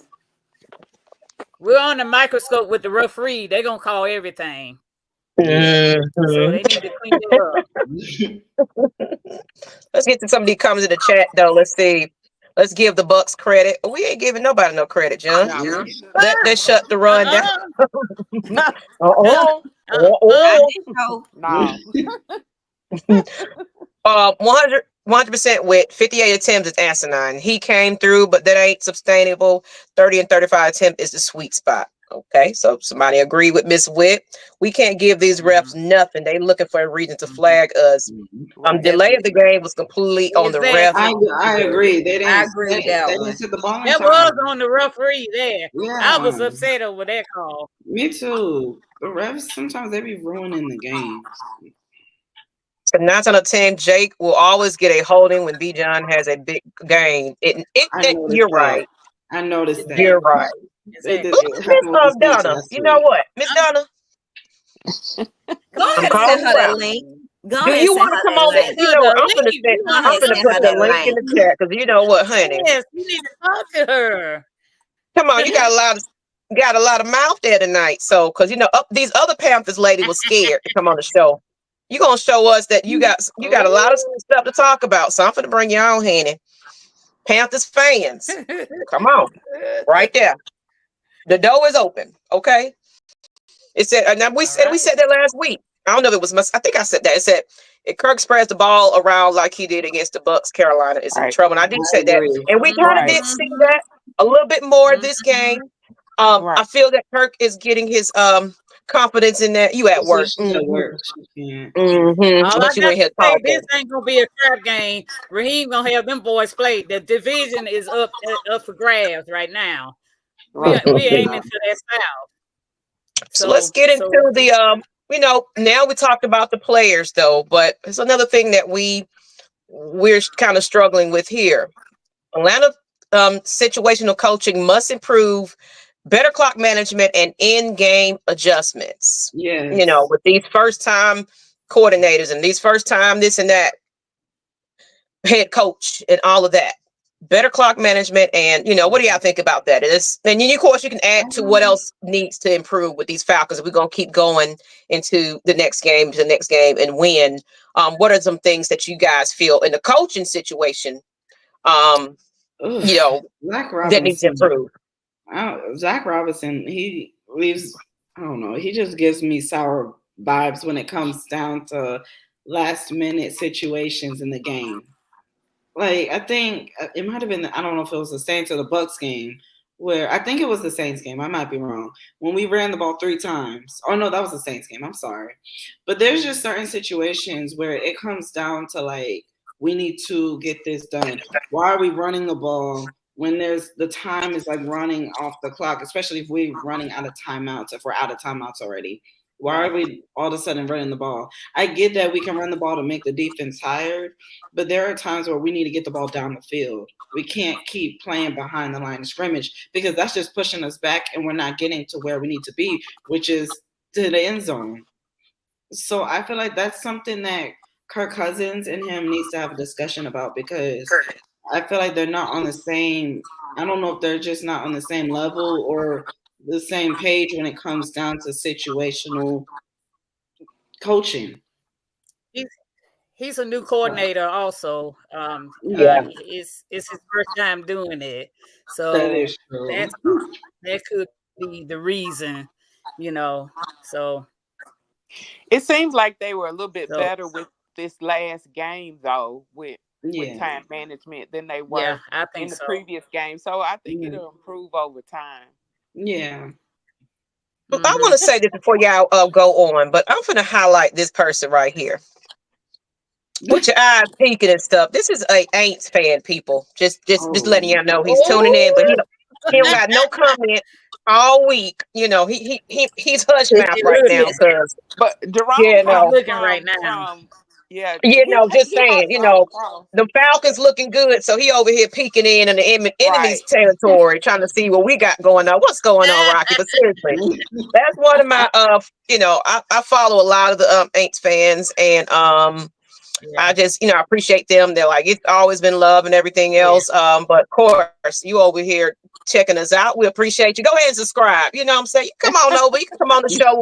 We're on the microscope with the referee. They're going to call everything. So they need to clean it up. Let's get to some of these comments in the chat, though. Let's see. Let's give the Bucks credit. We ain't giving nobody no credit, John. They shut the run down. No. 100% with 58 attempts is asinine. He came through, but that ain't sustainable. 30 and 35 attempt is the sweet spot. Okay, so somebody agree with Miss Witt. We can't give these refs nothing. They looking for a reason to flag us. Delay of the game was completely on the ref. I agree. They didn't. I agree with that one. That was on the referee there. Yeah. I was upset over that call. Me too. The refs, sometimes they be ruining the game. So 9 out of 10, Jake will always get a holding when B. John has a big game. You're right. I noticed that. You're right. Miss Donna, you know what? Miss Donna. Go ahead and send her that link. Do you want to come on? I'm going to put the link in the chat, because you know what, honey. Yes, you need to talk to her. Come on, you got a lot of mouth there tonight. So, because these other Panthers lady was scared to come on the show. You're gonna show us that you got a lot of stuff to talk about. So I'm gonna bring you on, Hanny. Panthers fans, come on, right there. The door is open. Okay. It said, and we said that last week. I don't know if it was. I think I said that. It said if Kirk spreads the ball around like he did against the Bucks, Carolina is in trouble. And I did say that, and we kind of did see that a little bit more this game. I feel that Kirk is getting his confidence in that. You at work. All I got to say, this ain't gonna be a crap game. Raheem gonna have them boys play. The division is up for grabs right now. We aiming for that south. So let's get into the now we talked about the players though, but it's another thing that we're kind of struggling with here. Atlanta situational coaching must improve. Better clock management and in-game adjustments. Yeah. With these first-time coordinators and these first-time this and that head coach and all of that. better clock management. And, what do y'all think about that? And of course, you can add to what else needs to improve with these Falcons. If we're going to keep going into the next game, and win. What are some things that you guys feel in the coaching situation, Zach that needs to improve? Zach Robinson, he leaves, I don't know, he just gives me sour vibes when it comes down to last minute situations in the game. Like, I think it might have been, I don't know if it was the Saints or the Bucs game, where I think it was the Saints game. I might be wrong. When we ran the ball 3 times. Oh, no, that was the Saints game. I'm sorry. But there's just certain situations where it comes down to, like, we need to get this done. Why are we running the ball when the time is, like, running off the clock, especially if we're running out of timeouts, if we're out of timeouts already? Why are we all of a sudden running the ball? I get that we can run the ball to make the defense tired, but there are times where we need to get the ball down the field. We can't keep playing behind the line of scrimmage because that's just pushing us back and we're not getting to where we need to be, which is to the end zone. So I feel like that's something that Kirk Cousins and him needs to have a discussion about, because I feel like they're not on the same – I don't know if they're just not on the same level or the same page when it comes down to situational coaching. He's a new coordinator also. It's his first time doing it. So that is true. That could be the reason, so. It seems like they were a little bit better with this last game, though, with time management than they were in the previous game. So I think it'll improve over time. Yeah. I want to say this before y'all go on, but I'm going to highlight this person right here. With your eyes peeking and stuff. This is a Aints fan, people. Just letting y'all know he's tuning in, but he don't got no comment all week. He's hush mouth right now. But Jerome looking right now. Just saying, the Falcons looking good, so he over here peeking in the enemy's territory, trying to see what we got going on. What's going on, Rocky? But seriously, that's one of my I follow a lot of the Aints fans, and I just I appreciate them. They're like, it's always been love and everything else. But of course, you over here checking us out. We appreciate you. Go ahead and subscribe. You know what I'm saying? Come on over. You can come on the show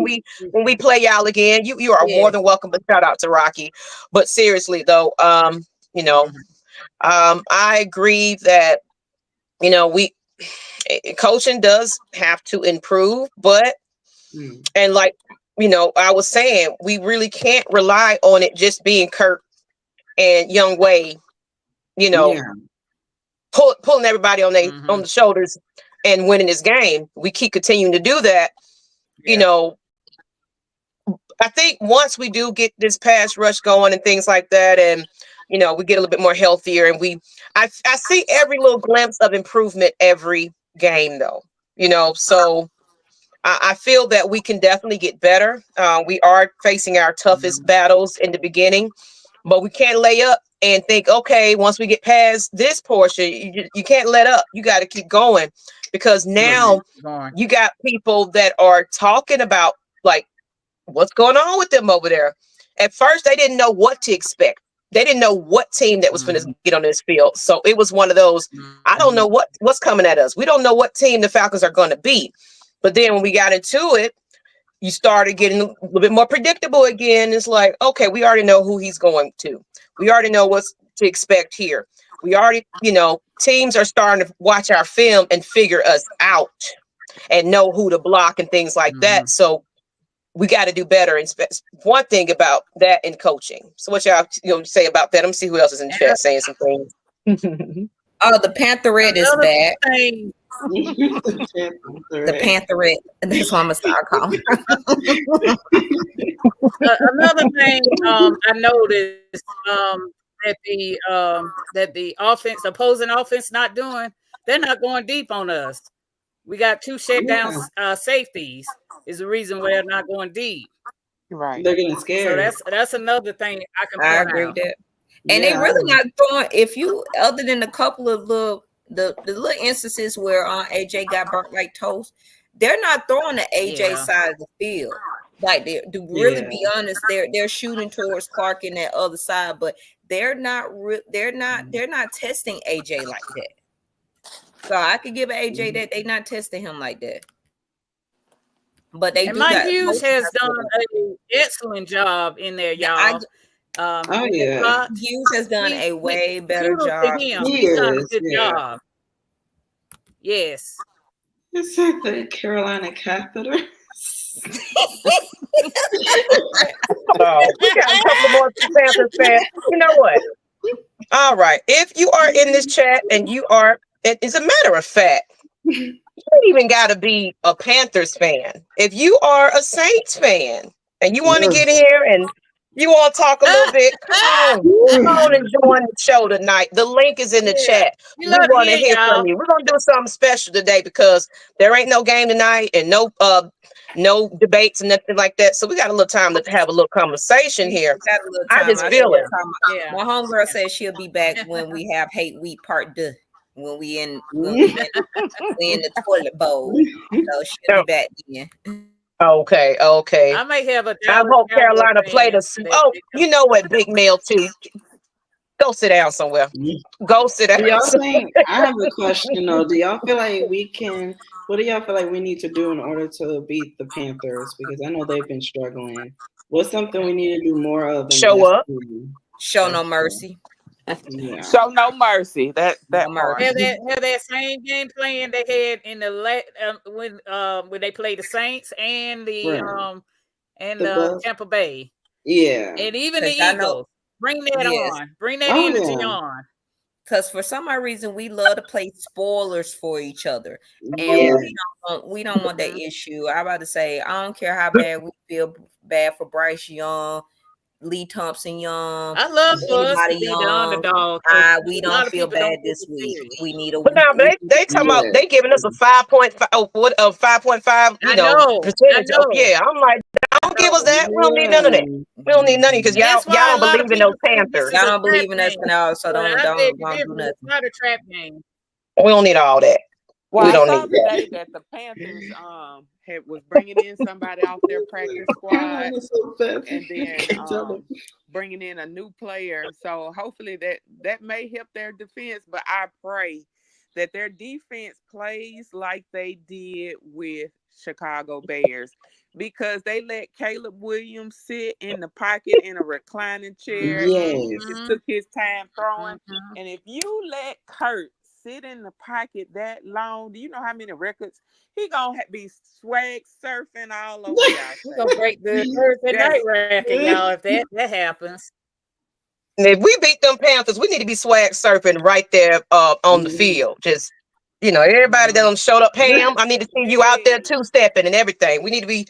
when we play y'all again. You are more than welcome. But shout out to Rocky. But seriously though, I agree that coaching does have to improve, but and like I was saying, we really can't rely on it just being Kirk and Young Wei, pulling everybody on the shoulders and winning this game. We keep continuing to do that. I think once we do get this pass rush going and things like that, and we get a little bit more healthier, and I see every little glimpse of improvement every game, though. So I feel that we can definitely get better. We are facing our toughest battles in the beginning, but we can't lay up and think, okay, once we get past this portion, you can't let up. You got to keep going, because now you got people that are talking about, like, what's going on with them over there. At first, they didn't know what to expect. They didn't know what team that was going to get on this field. So it was one of those, I don't know what's coming at us. We don't know what team the Falcons are going to beat. But then when we got into it, you started getting a little bit more predictable again. It's like, okay, we already know who he's going to. We already know what to expect here. We already, teams are starting to watch our film and figure us out and know who to block and things like that. So we got to do better. And one thing about that in coaching. So what y'all say about that? Let me see who else is in the chat saying some things. The Pantherette is back. The Pantherette. That's what I'm gonna start calling. Another thing I noticed that the opposing offense not doing, they're not going deep on us. We got 2 shutdown safeties is the reason why they're not going deep. Right. They're getting scared. So that's another thing I agree with that. And they really not throwing, other than a couple of the little instances where AJ got burnt like toast, they're not throwing the AJ side of the field. Like, to really be honest, they're shooting towards Clark in that other side, but they're not testing AJ like that. So I could give AJ that they're not testing him like that. But they do. Mike Hughes has done an excellent job in there, y'all. Hughes has done a way better job. He's done a good job. Yes. It's like the Carolina Panthers. We got a couple more Panthers fans. You know what? All right. If you are in this chat and you are, as a matter of fact, you don't even got to be a Panthers fan. If you are a Saints fan and you want to get here and you want to talk a little bit, come on and join the show tonight. The link is in the chat. We want to hear from you. We're going to do something special today because there ain't no game tonight and no debates and nothing like that. So we got a little time to have a little conversation here. I just feel it. My homegirl says she'll be back when we have Hate Week Part 2. When we in the toilet bowl. So she'll be back then. Okay. I may have a. I hope Carolina play the. Oh, you know what, Big Male too. Go sit down somewhere. Go sit down. Do y'all think? I have a question though. Do y'all feel like we can? What do y'all feel like we need to do in order to beat the Panthers? Because I know they've been struggling. What's something we need to do more of? Show up. Show no mercy. Yeah. Show no mercy. That part. Have that same game plan they had in the when they played the Saints and the Tampa Bay. Yeah. And even the Eagles. Bring that on. Bring that energy on. Because for some odd reason we love to play spoilers for each other. And we don't want that issue. I'm about to say, I don't care how bad we feel bad for Bryce Young, Lee Thompson Young. I love anybody young. The underdog. We don't feel bad this week. We need a. But now they talking about they giving us a 5.5. What a 5.5? You know, percentage. Yeah, I'm like, don't give us that. We don't need none of that. We don't need none of it because y'all don't believe in those Panthers. Y'all don't believe in us now, so don't do nothing. It's not a trap game. We don't need all that. Well, I saw today that the Panthers was bringing in somebody off their practice squad, and then bringing in a new player. So hopefully that may help their defense. But I pray that their defense plays like they did with Chicago Bears, because they let Caleb Williams sit in the pocket in a reclining chair. And just took his time throwing. And if you let Kurt sit in the pocket that long, do you know how many records he gonna be swag surfing all over y'all? He gonna break the Thursday night record, y'all, if that happens. And if we beat them Panthers, we need to be swag surfing right there on the field. Just, everybody that done showed up, Pam, I need to see you out there two-stepping and everything. You need to be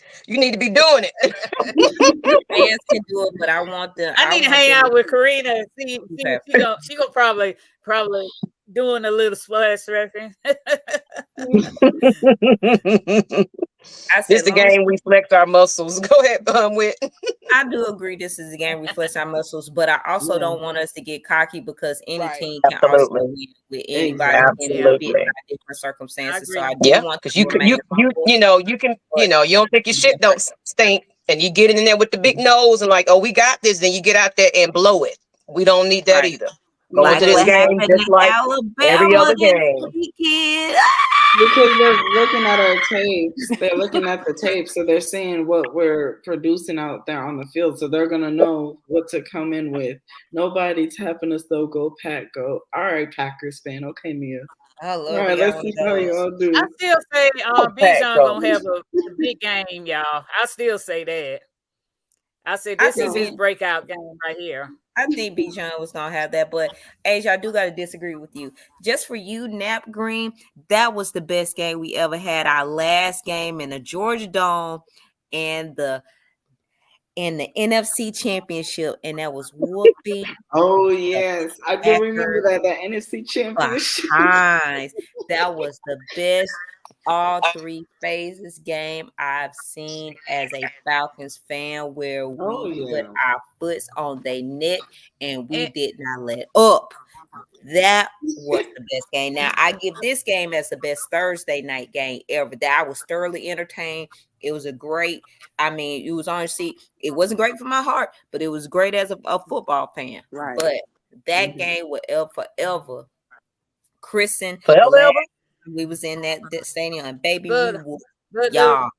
doing it. Fans can do it, but I want them. I need to hang out with Karina and see. She gonna probably doing a little splash reference. This is the game we flex our muscles. Go ahead, Whit. I do agree this is the game we flex our muscles, but I also don't want us to get cocky because any team can also win with anybody in different circumstances. So I do want because you can, you don't think your shit don't stink, and you get in there with the big nose and like, oh, we got this. Then you get out there and blow it. We don't need that either. Going to this game just like every other game. Because they're looking at our tapes. They're looking at the tapes, so they're seeing what we're producing out there on the field. So they're gonna know what to come in with. Nobody tapping us though. Go Pack, go! All right, Packers fan. Okay, Mia. All right, let's see how y'all do. I still say Bijan gonna have a big game, y'all. I still say that. I said this is his breakout game right here. I think Bijan was gonna have that, but Asia, I do gotta disagree with you. Just for you, Nap Green, that was the best game we ever had. Our last game in the Georgia Dome and the NFC Championship, and that was whooping. Oh yes, I do remember that NFC Championship. That was the best all three phases game I've seen as a Falcons fan, where we put our foots on their neck and we did not let up. That was the best game. Now I give this game as the best Thursday night game ever. That I was thoroughly entertained. It was a great. I mean, it was honestly, it wasn't great for my heart, but it was great as a football fan. Right. But that game will forever christen Forever, the last ever? time we was in that stadium, and baby, But we will but y'all.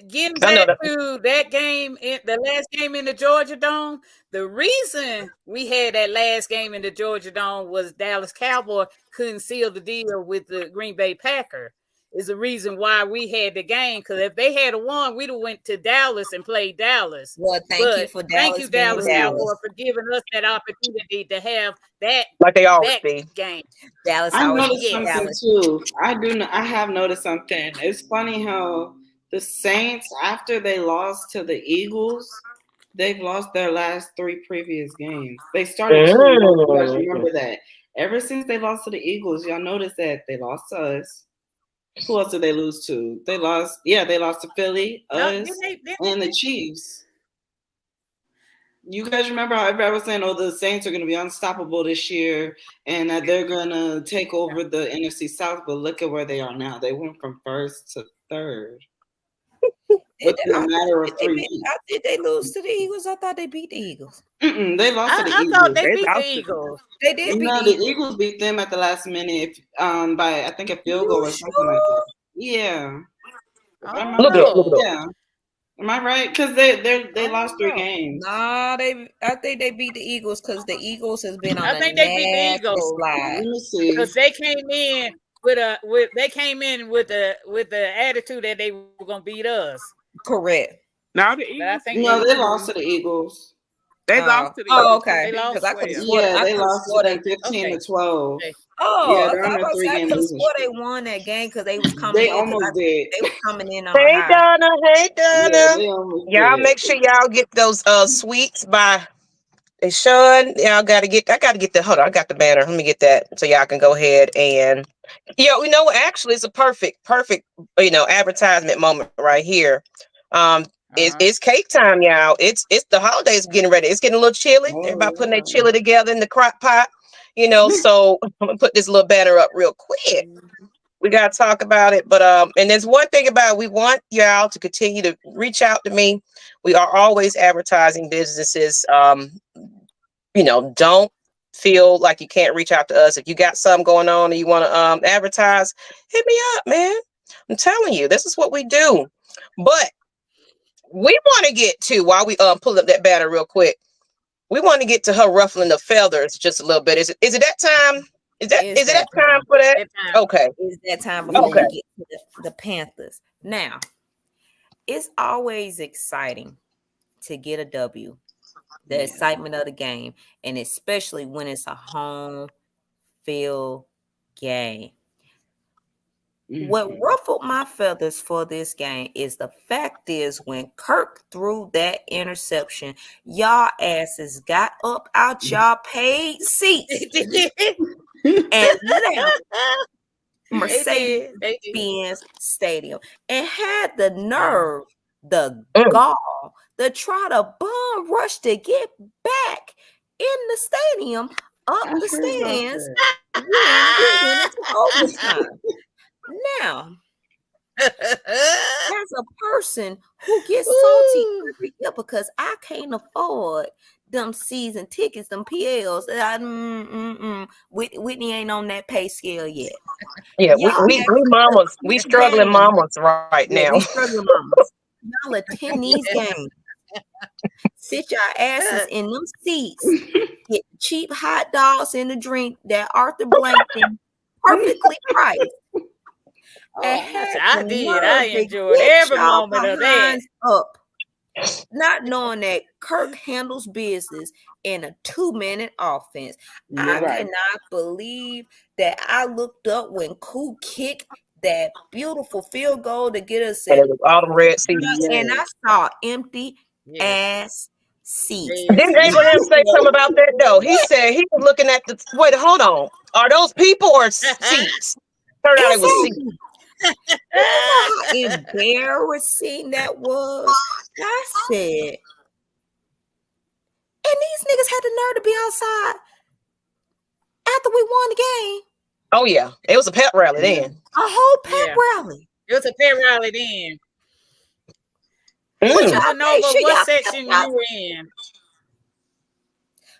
Getting I know back that. to that game, the last game in the Georgia Dome, the reason we had that last game in the Georgia Dome was Dallas Cowboy couldn't seal the deal with the Green Bay Packer. Is the reason why we had the game, because if they had won, we'd have went to Dallas and played Dallas. Well, thank you, Dallas being Cowboy, for giving us that opportunity to have that Like they always be. game. Dallas I always noticed beat something Dallas. too. I have noticed something. It's funny how the Saints, after they lost to the Eagles, they've lost their last 3 previous games. They started 2-0. You guys remember that? Ever since they lost to the Eagles, y'all noticed that they lost to us. Who else did they lose to? They lost to Philly, us, and the Chiefs. You guys remember how everybody was saying, oh, the Saints are going to be unstoppable this year and that they're going to take over the NFC South, but look at where they are now. They went from first to third within a matter of 3 weeks. Did they lose to the Eagles? I thought they beat the Eagles. They lost to the Eagles. I thought they beat the Eagles. They did beat the Eagles beat them at the last minute by, I think, a field goal or something like that. Yeah. Look it up. Yeah. Am I right? Because they lost 3 games. Nah, I think they beat the Eagles because the Eagles has been on I think they beat the Eagles. Let me see. Because they came in with the attitude that they were gonna beat us. Correct. Now the Eagles. They lost to the Eagles. They lost to the Eagles. Eagles. Okay. They lost. They lost to them 15-12. Okay. Oh, they're on a 3-game losing streak. They won that game because they was coming. They almost did. They were coming in on Hey high. Donna, Yeah, y'all make sure y'all get those sweets by Sean. Y'all gotta get. I gotta get the. Hold on, I got the banner. Let me get that so y'all can go ahead and. You know, actually, it's a perfect, advertisement moment right here. It's cake time, y'all. It's the holidays getting ready. It's getting a little chilly. Everybody putting their chili together in the crock pot. So I'm gonna put this little banner up real quick. We gotta talk about it, but and there's one thing about it. We want y'all to continue to reach out to me. We are always advertising businesses. Don't feel like you can't reach out to us. If you got something going on and you want to advertise, hit me up, man. I'm telling you, this is what we do. But we want to get to, while we pull up that banner real quick, we want to get to her ruffling the feathers just a little bit. Is it that time? Is it that time for that? Okay. It's that time before we get to the Panthers. Now, it's always exciting to get a W. The excitement of the game, and especially when it's a home field game. What ruffled my feathers for this game is the fact is when Kirk threw that interception, y'all asses got up out y'all paid seats and left Mercedes-Benz Stadium and had the nerve, the gall, to try to bum rush to get back in the stadium, up the stands, when we went into overtime. Now, as a person who gets salty every year because I can't afford them season tickets, them PLs, Whitney ain't on that pay scale yet. Yeah, we mamas, we struggling mamas right now. We struggling mamas. Y'all attend these games. Sit your asses in them seats. Get cheap hot dogs and a drink that Arthur Blanken perfectly priced. I enjoyed every moment of that. Up, not knowing that Kirk handles business in a 2-minute offense. I cannot believe that I looked up when Koo kicked that beautiful field goal to get us in. All the red seats. And I saw empty ass seats. Didn't Abraham say something about that though? He said he was looking at the. Wait, hold on. Are those people or seats? Turned out it was seats. How embarrassing that was. I said, And these niggas had the nerve to be outside after we won the game. Oh yeah, it was a pep rally then. A whole pep rally. It was a pep rally then. But I know what section you were in.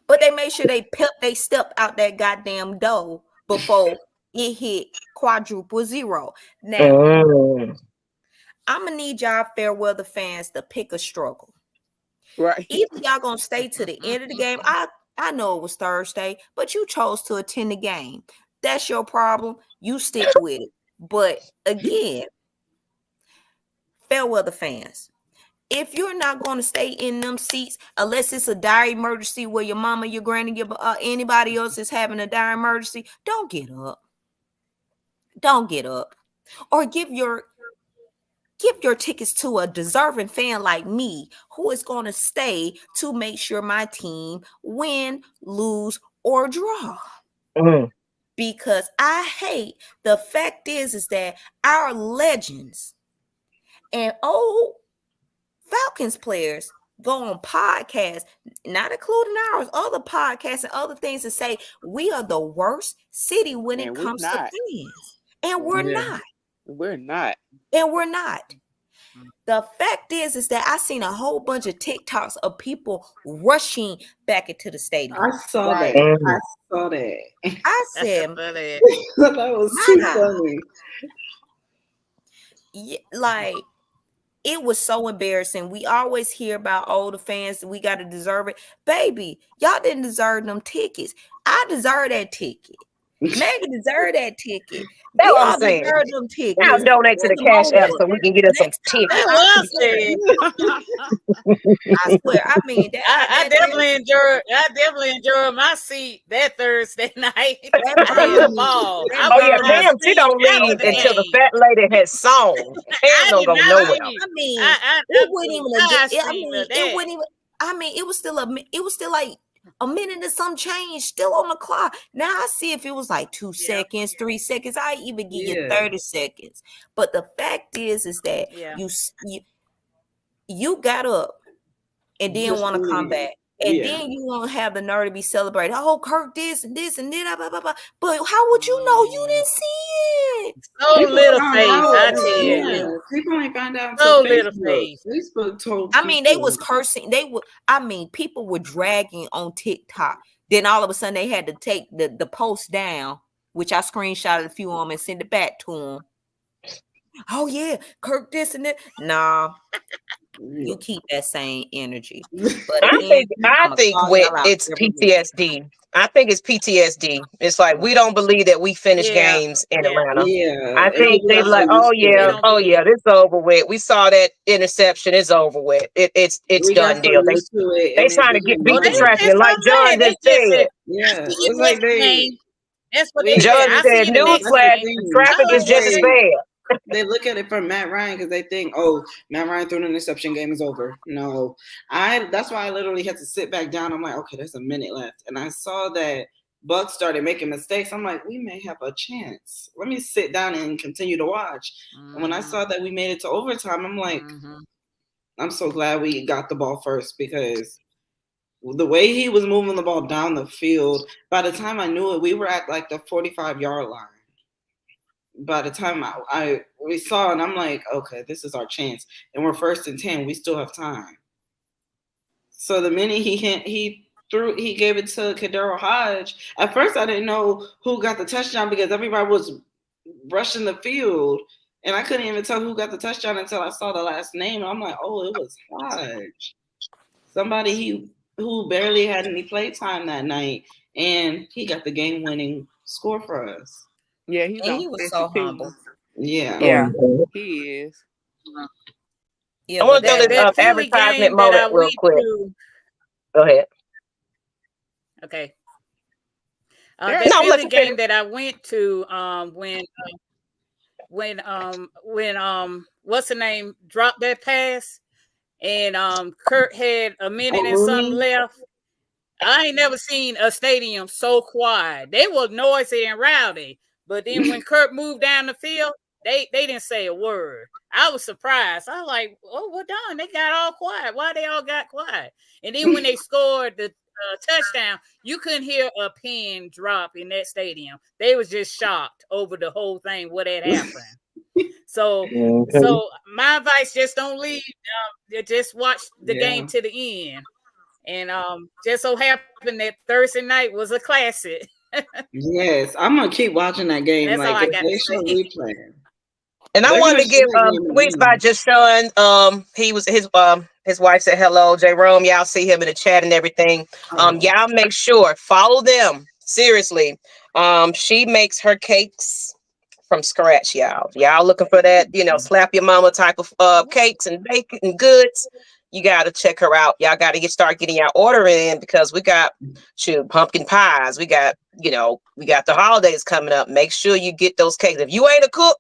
But they made sure they stepped out that goddamn door before it hit quadruple zero. Now, I'm gonna need y'all fair weather fans to pick a struggle. Right. Either y'all gonna stay to the end of the game. I know it was Thursday, but you chose to attend the game. That's your problem. You stick with it. But again, fair weather fans, if you're not going to stay in them seats, unless it's a dire emergency where your mama, your granny, your anybody else is having a dire emergency, don't get up. Don't get up. Or give your tickets to a deserving fan like me who is going to stay to make sure my team win, lose, or draw. Because I hate the fact is that our legends and old Falcons players go on podcasts, not including ours, other podcasts and other things to say we are the worst city when it comes to fans. And we're not. We're not. And we're not. The fact is that I seen a whole bunch of TikToks of people rushing back into the stadium. I saw that. I said, that was too funny. Yeah, like, it was so embarrassing. We always hear about the fans. We got to deserve it. Baby, y'all didn't deserve them tickets. I deserve that ticket. Maggie deserred that ticket. That's what I'm saying. Them tickets. Now donate to the Cash App so we can get us some tickets. I swear. I mean, I definitely enjoyed my seat that Thursday night. Oh yeah, damn, she don't leave until the fat lady has sung. Damn, don't go nowhere. I mean, it wouldn't even. I mean, it was still like a minute and some change still on the clock. Now I see if it was like 2 seconds, 3 seconds, I even give you 30 seconds. But the fact is that you got up and didn't want to come back. And then you won't have the nerve to be celebrated. Oh, Kirk this and this and then blah, blah, blah. But how would you know you didn't see it? So little faith, I tell you. People ain't found out. So little faith. Facebook told. I mean, they was cursing. People were dragging on TikTok. Then all of a sudden they had to take the post down, which I screenshotted a few of them and sent it back to them. Oh yeah, Kirk this and that. Nah. You keep that same energy. But I think it's PTSD. I think it's PTSD. It's like we don't believe that we finish games in Atlanta. I think they're like, oh yeah, this over with. We saw that interception. It's over with. It's done deal. They trying to beat the traffic, like John just said. Yeah, it's like that's what John said. Newsflash: traffic is just as bad. They look at it from Matt Ryan because they think, oh, Matt Ryan threw an interception, game is over. No, that's why I literally had to sit back down. I'm like, okay, there's a minute left. And I saw that Bucs started making mistakes. I'm like, we may have a chance. Let me sit down and continue to watch. And when I saw that we made it to overtime, I'm like, I'm so glad we got the ball first because the way he was moving the ball down the field, by the time I knew it, we were at like the 45-yard line. By the time we saw it, I'm like, okay, this is our chance. And we're 1st and 10. We still have time. So the minute he gave it to Kadero Hodge. At first, I didn't know who got the touchdown because everybody was rushing the field. And I couldn't even tell who got the touchdown until I saw the last name. I'm like, oh, it was Hodge. Somebody who barely had any play time that night. And he got the game-winning score for us. Yeah, he was so humble. Yeah, he is. I want to throw this advertisement moment real quick. Go ahead. Okay. The game that I went to when what's the name dropped that pass and Kurt had a minute and something left. I ain't never seen a stadium so quiet. They were noisy and rowdy. But then when Kurt moved down the field, they didn't say a word. I was surprised. I was like, oh, well done. They got all quiet. Why they all got quiet? And then when they scored the touchdown, you couldn't hear a pin drop in that stadium. They was just shocked over the whole thing, what had happened. So my advice, just don't leave. Just watch the game to the end. And just so happened that Thursday night was a classic. Yes, I'm gonna keep watching that game. That's all I got to say. Replay. And I wanted to give tweets by just Sean. He was his wife said hello, Jerome. Y'all see him in the chat and everything. Y'all make sure follow them seriously. She makes her cakes from scratch, y'all. Y'all looking for that, slap your mama type of cakes and bacon and goods. You got to check her out. Y'all got to start getting your order in, because we got pumpkin pies. We got, we got the holidays coming up. Make sure you get those cakes. If you ain't a cook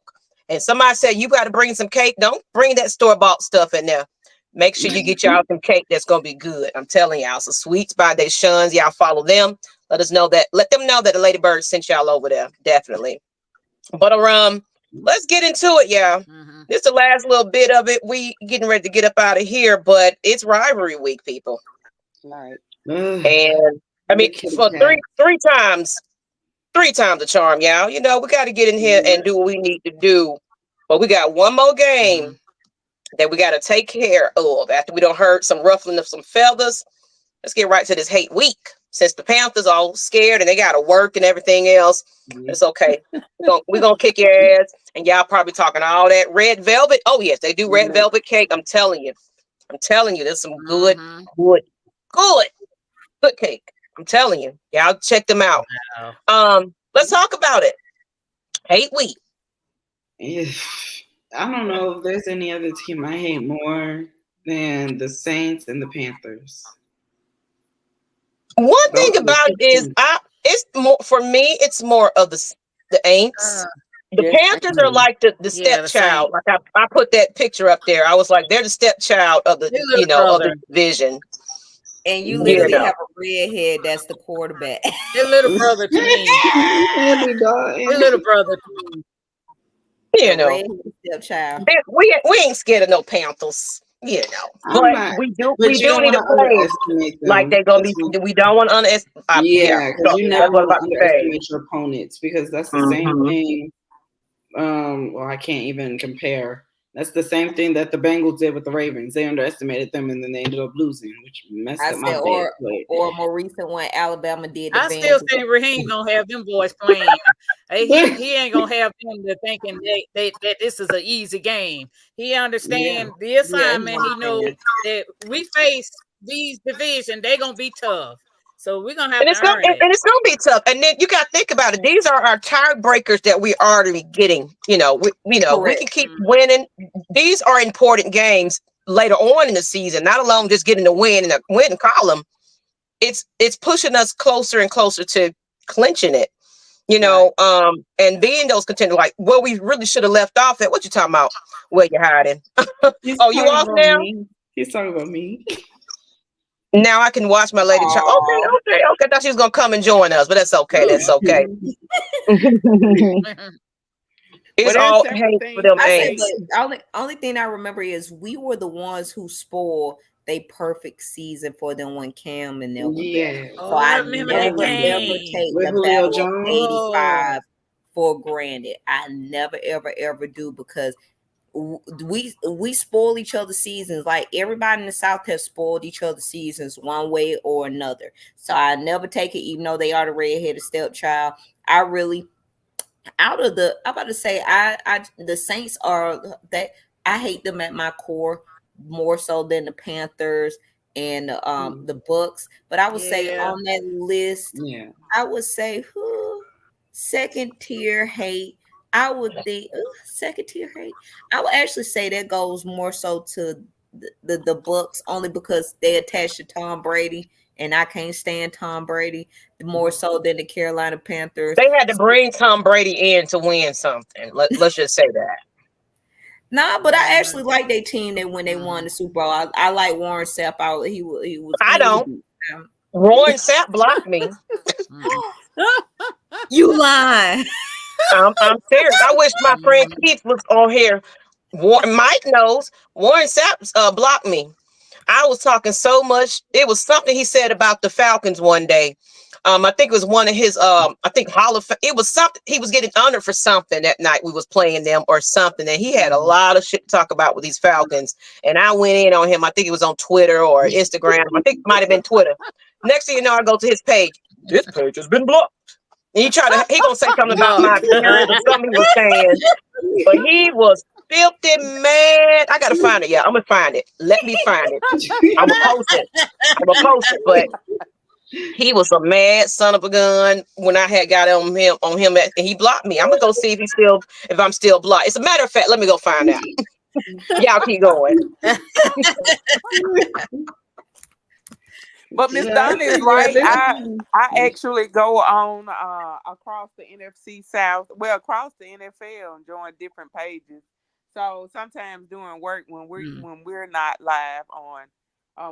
and somebody said you got to bring some cake, don't bring that store-bought stuff in there. Make sure you get y'all some cake that's going to be good. I'm telling y'all. So Sweets by Deshawn's, y'all follow them. Let them know that the Ladybird sent y'all over there. Definitely. But let's get into it, y'all. This is the last little bit of it. We getting ready to get up out of here, but it's rivalry week, people. Right. And I mean, for three times the charm, y'all. We got to get in here and do what we need to do. But we got one more game that we got to take care of after we don't heard some ruffling of some feathers. Let's get right to this hate week. Since the Panthers all scared and they got to work and everything else, it's okay. We're going to kick your ass. And y'all probably talking all that red velvet. Oh, yes, they do red velvet cake. I'm telling you, there's some good cake. I'm telling you. Y'all check them out. Let's talk about it. Hate week. I don't know if there's any other team I hate more than the Saints and the Panthers. One thing about it is, it's more for me. It's more of the Aints. The Panthers are like the stepchild. Like I put that picture up there. I was like, they're the stepchild of the of the division. And you literally have a redhead that's the quarterback. Your little brother to me. Your little brother to me. Stepchild. We ain't scared of no Panthers. But we do need to play like they're gonna be. We don't want to underestimate. Because you never want to underestimate your opponents, because that's the same thing. Well, I can't even compare. That's the same thing that the Bengals did with the Ravens. They underestimated them, and then they ended up losing, which messed up my day. Or a more recent one, Alabama did. I still think Raheem gonna have them boys playing. He ain't gonna have them to thinking that this is an easy game. He understands the assignment. He knows that we face these divisions. They're gonna be tough. So we're gonna have it's gonna be tough. And then you gotta think about it. These are our tiebreakers that we already getting. We can keep winning. These are important games later on in the season, not alone just getting the win in the win column. It's pushing us closer and closer to clinching it. And being those contenders, like where we really should have left off at. What you talking about? Where you hiding? You off now? He's talking about me. Now I can watch my lady. Okay. I thought she was gonna come and join us, but that's okay. It's all hate for them. The only thing I remember is we were the ones who spoiled a perfect season for them when Cam and them. So I remember never take the battle of 85 for granted. I never ever do, because we spoil each other's seasons. Like everybody in the South has spoiled each other's seasons one way or another. So I never take it, even though they are the redheaded stepchild. I really, the Saints are that I hate them at my core more so than the Panthers and the Bucks. But I would say on that list, I would say second tier hate. I would think second tier hate. I would actually say that goes more so to the Bucks, only because they attached to Tom Brady, and I can't stand Tom Brady more so than the Carolina Panthers. They had to bring Tom Brady in to win something. Let's just say that. Nah, but I actually like their team that when they won the Super Bowl. I like Warren Sapp. He was. I don't. Warren Sapp blocked me. You lying. I'm serious. I wish my friend Keith was on here. Mike knows. Warren Sapp blocked me. I was talking so much. It was something he said about the Falcons one day. I think it was one of his I think Hall of Fame. It was something he was getting honored for something that night we was playing them or something. And he had a lot of shit to talk about with these Falcons. And I went in on him. I think it was on Twitter or Instagram. I think it might have been Twitter. Next thing you know, I go to his page. This page has been blocked. And he gonna say something about my appearance or something he was saying. But he was filthy mad. I gotta find it. Yeah, I'm gonna find it. Let me find it. I'm gonna post it. But he was a mad son of a gun when I had got on him and he blocked me. I'm gonna go see if I'm still blocked. As a matter of fact, let me go find out. Y'all keep going. But Miss Donna is right. I actually go on across the NFC South, across the NFL and join different pages. So sometimes doing work when we're not live on,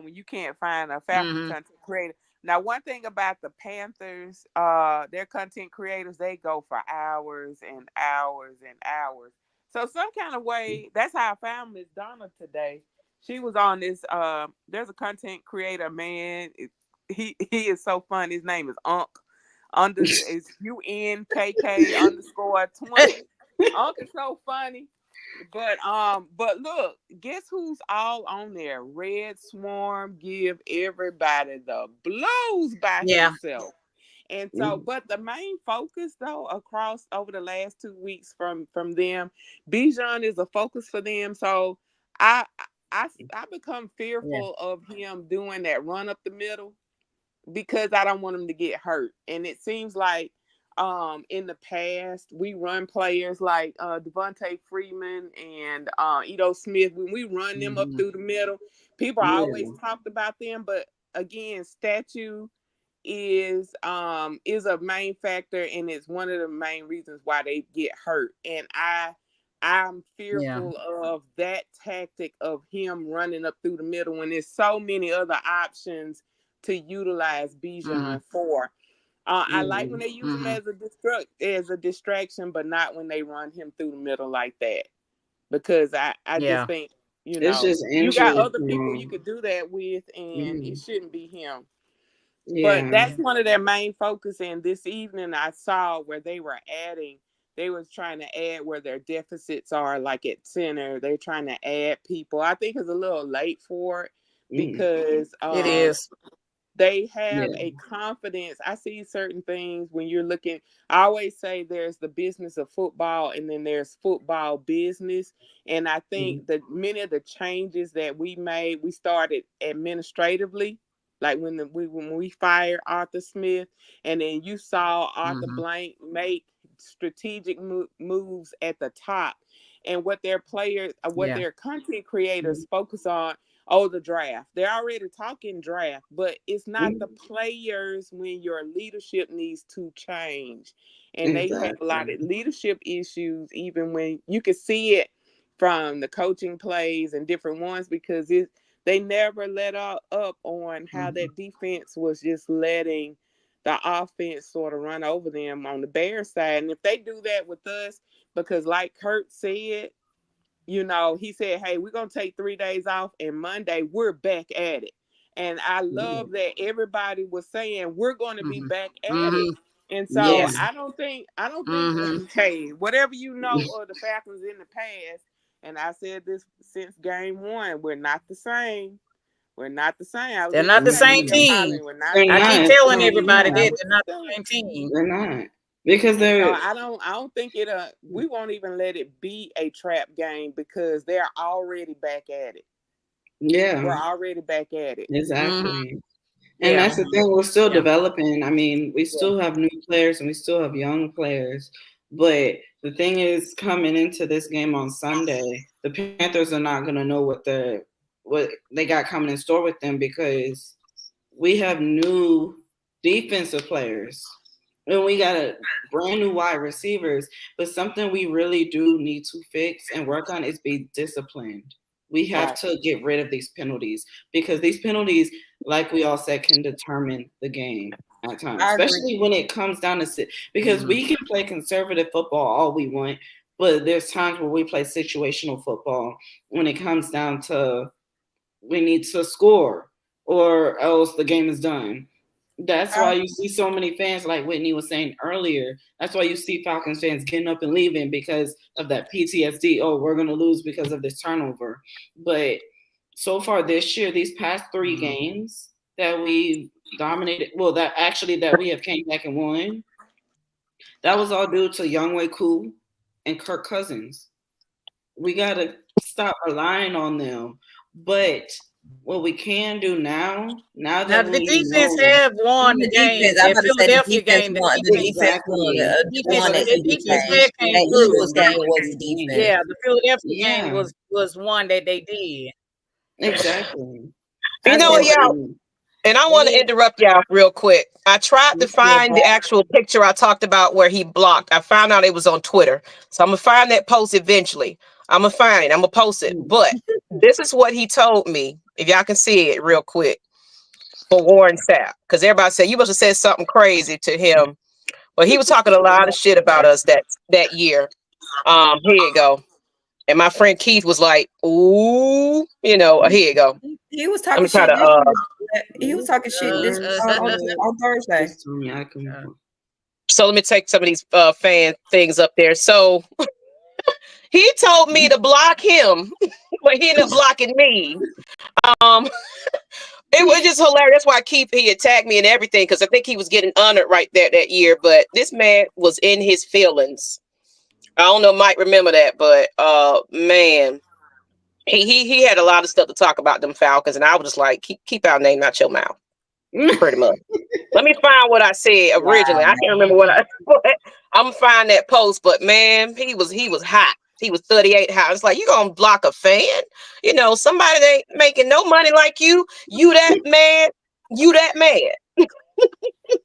when you can't find a Falcon content creator. Now, one thing about the Panthers, their content creators, they go for hours and hours and hours. So some kind of way, that's how I found Miss Donna today. She was on this. There's a content creator, man. He is so fun. His name is Unk. It's UNKK_20. Unk is so funny. But look, guess who's all on there? Red Swarm give everybody the blows by himself. And so, but the main focus though, over the last 2 weeks from them, Bijan is a focus for them. So I become fearful of him doing that run up the middle because I don't want him to get hurt. And it seems like in the past, we run players like Devontae Freeman and Ito Smith. When we run them up through the middle, people always talked about them. But again, statue is a main factor, and it's one of the main reasons why they get hurt. And I'm fearful of that tactic of him running up through the middle when there's so many other options to utilize Bijan for. I like when they use him as a distraction, but not when they run him through the middle like that. Because I just think, it's just you got other people you could do that with, and it shouldn't be him. Yeah. But that's one of their main focus. And this evening I saw where they were trying to add where their deficits are, like at center. They're trying to add people. I think it's a little late for it because it is. They have a confidence. I see certain things when you're looking. I always say there's the business of football and then there's football business. And I think that many of the changes that we made, we started administratively. Like when we fired Arthur Smith, and then you saw Arthur Blank make strategic moves at the top, and what their players, their content creators focus on. Oh, the draft. They're already talking draft, but it's not the players when your leadership needs to change. And they have a lot of leadership issues, even when you can see it from the coaching plays and different ones, because they never let up on how that defense was just letting the offense sort of run over them on the Bears side. And if they do that with us, because like Kurt said, he said, hey, we're going to take 3 days off, and Monday we're back at it. And I love that everybody was saying we're going to be back at it. And so I don't think, hey, whatever of the Falcons in the past, and I said this since game one, we're not the same. We're not the same. They're not the same team. I keep telling everybody that they're not the same team. They're not. Because I don't think we won't even let it be a trap game because they're already back at it. Yeah. We're already back at it. Exactly. And that's the thing, we're still developing. I mean, we still have new players and we still have young players. But the thing is, coming into this game on Sunday, the Panthers are not gonna know what they got coming in store with them because we have new defensive players. And we got a brand new wide receivers, but something we really do need to fix and work on is be disciplined. We have to get rid of these penalties because these penalties, like we all said, can determine the game. at times, especially when it comes down to because we can play conservative football all we want, but there's times where we play situational football when it comes down to we need to score or else the game is done. That's why you see so many fans, like Whitney was saying earlier. That's why you see Falcons fans getting up and leaving because of that PTSD. Oh, we're going to lose because of this turnover. But so far this year, these past 3 games that we dominated, that we have came back and won, that was all due to Younghoe Koo and Kirk Cousins. We got to stop relying on them. But what we can do now that the defense have won the game. The Philadelphia game, the defense came through. Eagles game was the defense. Yeah, the Philadelphia game was one that they did. Exactly. You know what, y'all? And I want to interrupt y'all real quick. I tried to find the actual picture I talked about where he blocked. I found out it was on Twitter. So I'm going to find that post eventually. I'm going to find it. I'm going to post it. But this is what he told me. If y'all can see it real quick for Warren Sapp. Because everybody said, you must have said something crazy to him. But he was talking a lot of shit about us that year. Here you go. And my friend Keith was like, ooh, here you go. He was talking shit. He was talking shit on Thursday. So let me take some of these fan things up there. So he told me to block him, but he ended up blocking me. It was just hilarious. That's why he attacked me and everything, because I think he was getting honored right there that year. But this man was in his feelings. I don't know, Mike remember that, but man, he had a lot of stuff to talk about them Falcons, and I was just like, keep our name out your mouth, pretty much. Let me find what I said originally. I can't remember what I'm gonna find that post, but man, he was hot. He was 38 hot. It's like, you gonna block a fan? Somebody that ain't making no money like you. You that mad?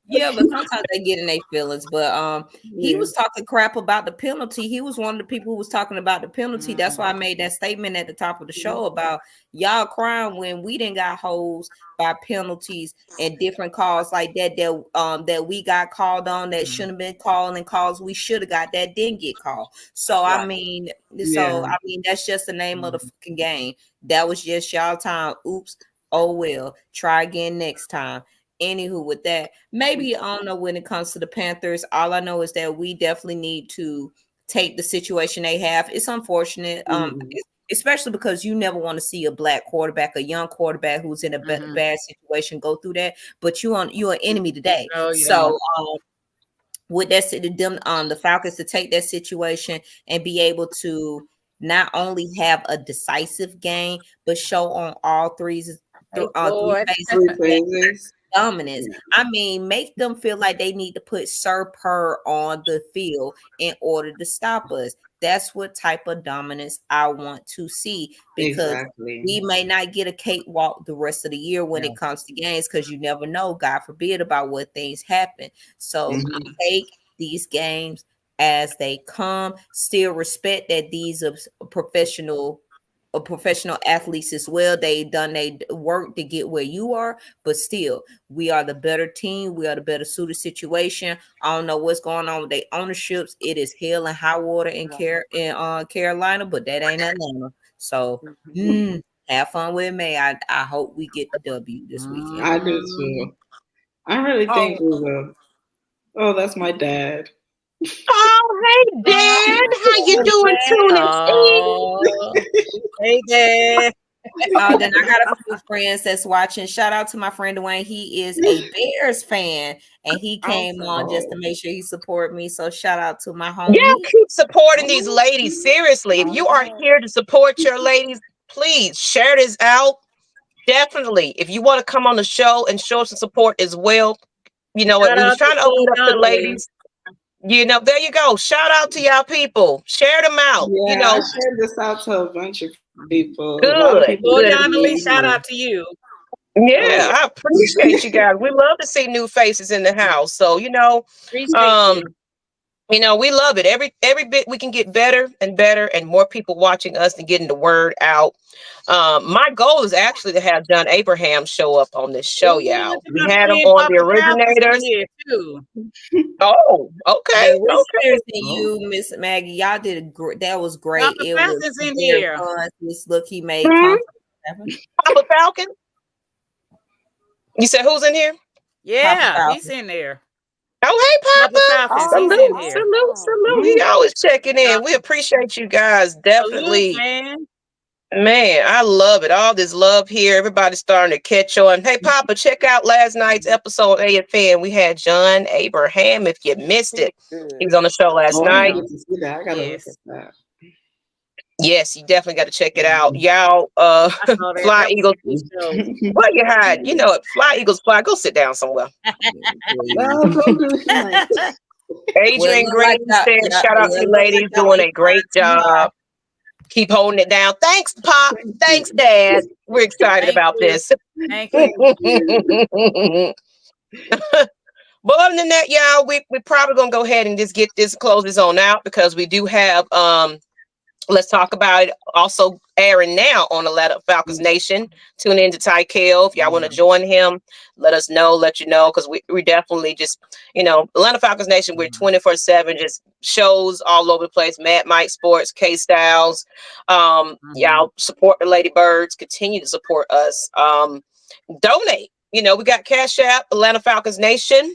Yeah, but sometimes they get in their feelings. But he was talking crap about the penalty. He was one of the people who was talking about the penalty. That's why I made that statement at the top of the show about y'all crying when we didn't got hosed by penalties and different calls like that we got called on that shouldn't have been called, and calls we should have got that didn't get called. So I mean, that's just the name of the fucking game. That was just y'all time. Oops. Oh well. Try again next time. Anywho, with that, maybe I don't know when it comes to the Panthers. All I know is that we definitely need to take the situation they have. It's unfortunate, especially because you never want to see a black quarterback, a young quarterback who's in a bad situation go through that. But you're an enemy today. With that said, the Falcons to take that situation and be able to not only have a decisive game, but show on all three phases dominance. I mean, make them feel like they need to put Sir Purr on the field in order to stop us. That's what type of dominance I want to see, because we may not get a cakewalk the rest of the year when it comes to games, because you never know, God forbid, about what things happen. So take these games as they come. Still respect that these are professional athletes as well. They done they work to get where you are, but still, we are the better team. We are the better suited situation. I don't know what's going on with their ownerships. It is hell and high water in Carolina, but that ain't Atlanta. So have fun with me. I hope we get the W this weekend. I do too. I really think we will. Oh, that's my dad. Oh, hey, Dad. How you doing, Tuning? Hey, Dad. Then I got a few friends that's watching. Shout out to my friend Dwayne. He is a Bears fan, and he came on just to make sure he support me. So shout out to my homie. Yeah, keep supporting these ladies. Seriously, if you are here to support your ladies, please share this out. Definitely. If you want to come on the show and show some support as well, we was trying to open up the ladies. There you go. Shout out to y'all people. Share them out. Yeah, I shared this out to a bunch of people. Good. Shout out to you. Yeah, I appreciate you guys. We love to see new faces in the house. So, You know, we love it. Every bit we can get better and better, and more people watching us and getting the word out. My goal is actually to have John Abraham show up on this show, y'all. We had him on the originators. Oh, okay, Yeah, we're okay. you, Ms Maggie. Y'all did that was great. Papa It Falcon's was in very here. fun. This look he made. Papa Falcon. You said who's in here? Yeah, he's in there. Oh, hey, Papa. Falcons, he's in here. Salute. He always checking in. We appreciate you guys. Definitely. Salute, Man, I love it. All this love here. Everybody's starting to catch on. Hey, Papa, check out last night's episode AFN. We had John Abraham. If you missed it, he was on the show last night. I gotta look at that. Yes, you definitely got to check it out. Y'all, Fly Eagles. Where you hide? You know it. Fly Eagles fly. Go sit down somewhere. Adrian Green said, shout out to you ladies, doing a great job. Keep holding it down. Thanks, Pop. Thanks, Dad. We're excited about this. Thank you. But other than that, y'all, we're probably gonna go ahead and just get this, close this on out, because we do have let's talk about it. Also airing now on Atlanta Falcons Nation. Tune in to Tykel. If y'all want to join him, let us know, let you know, because we definitely just, you know, Atlanta Falcons Nation, we're 24/7, just shows all over the place. Mad Mike Sports, K-Styles. Y'all support the Lady Birds. Continue to support us. Donate. You know, we got Cash App, Atlanta Falcons Nation.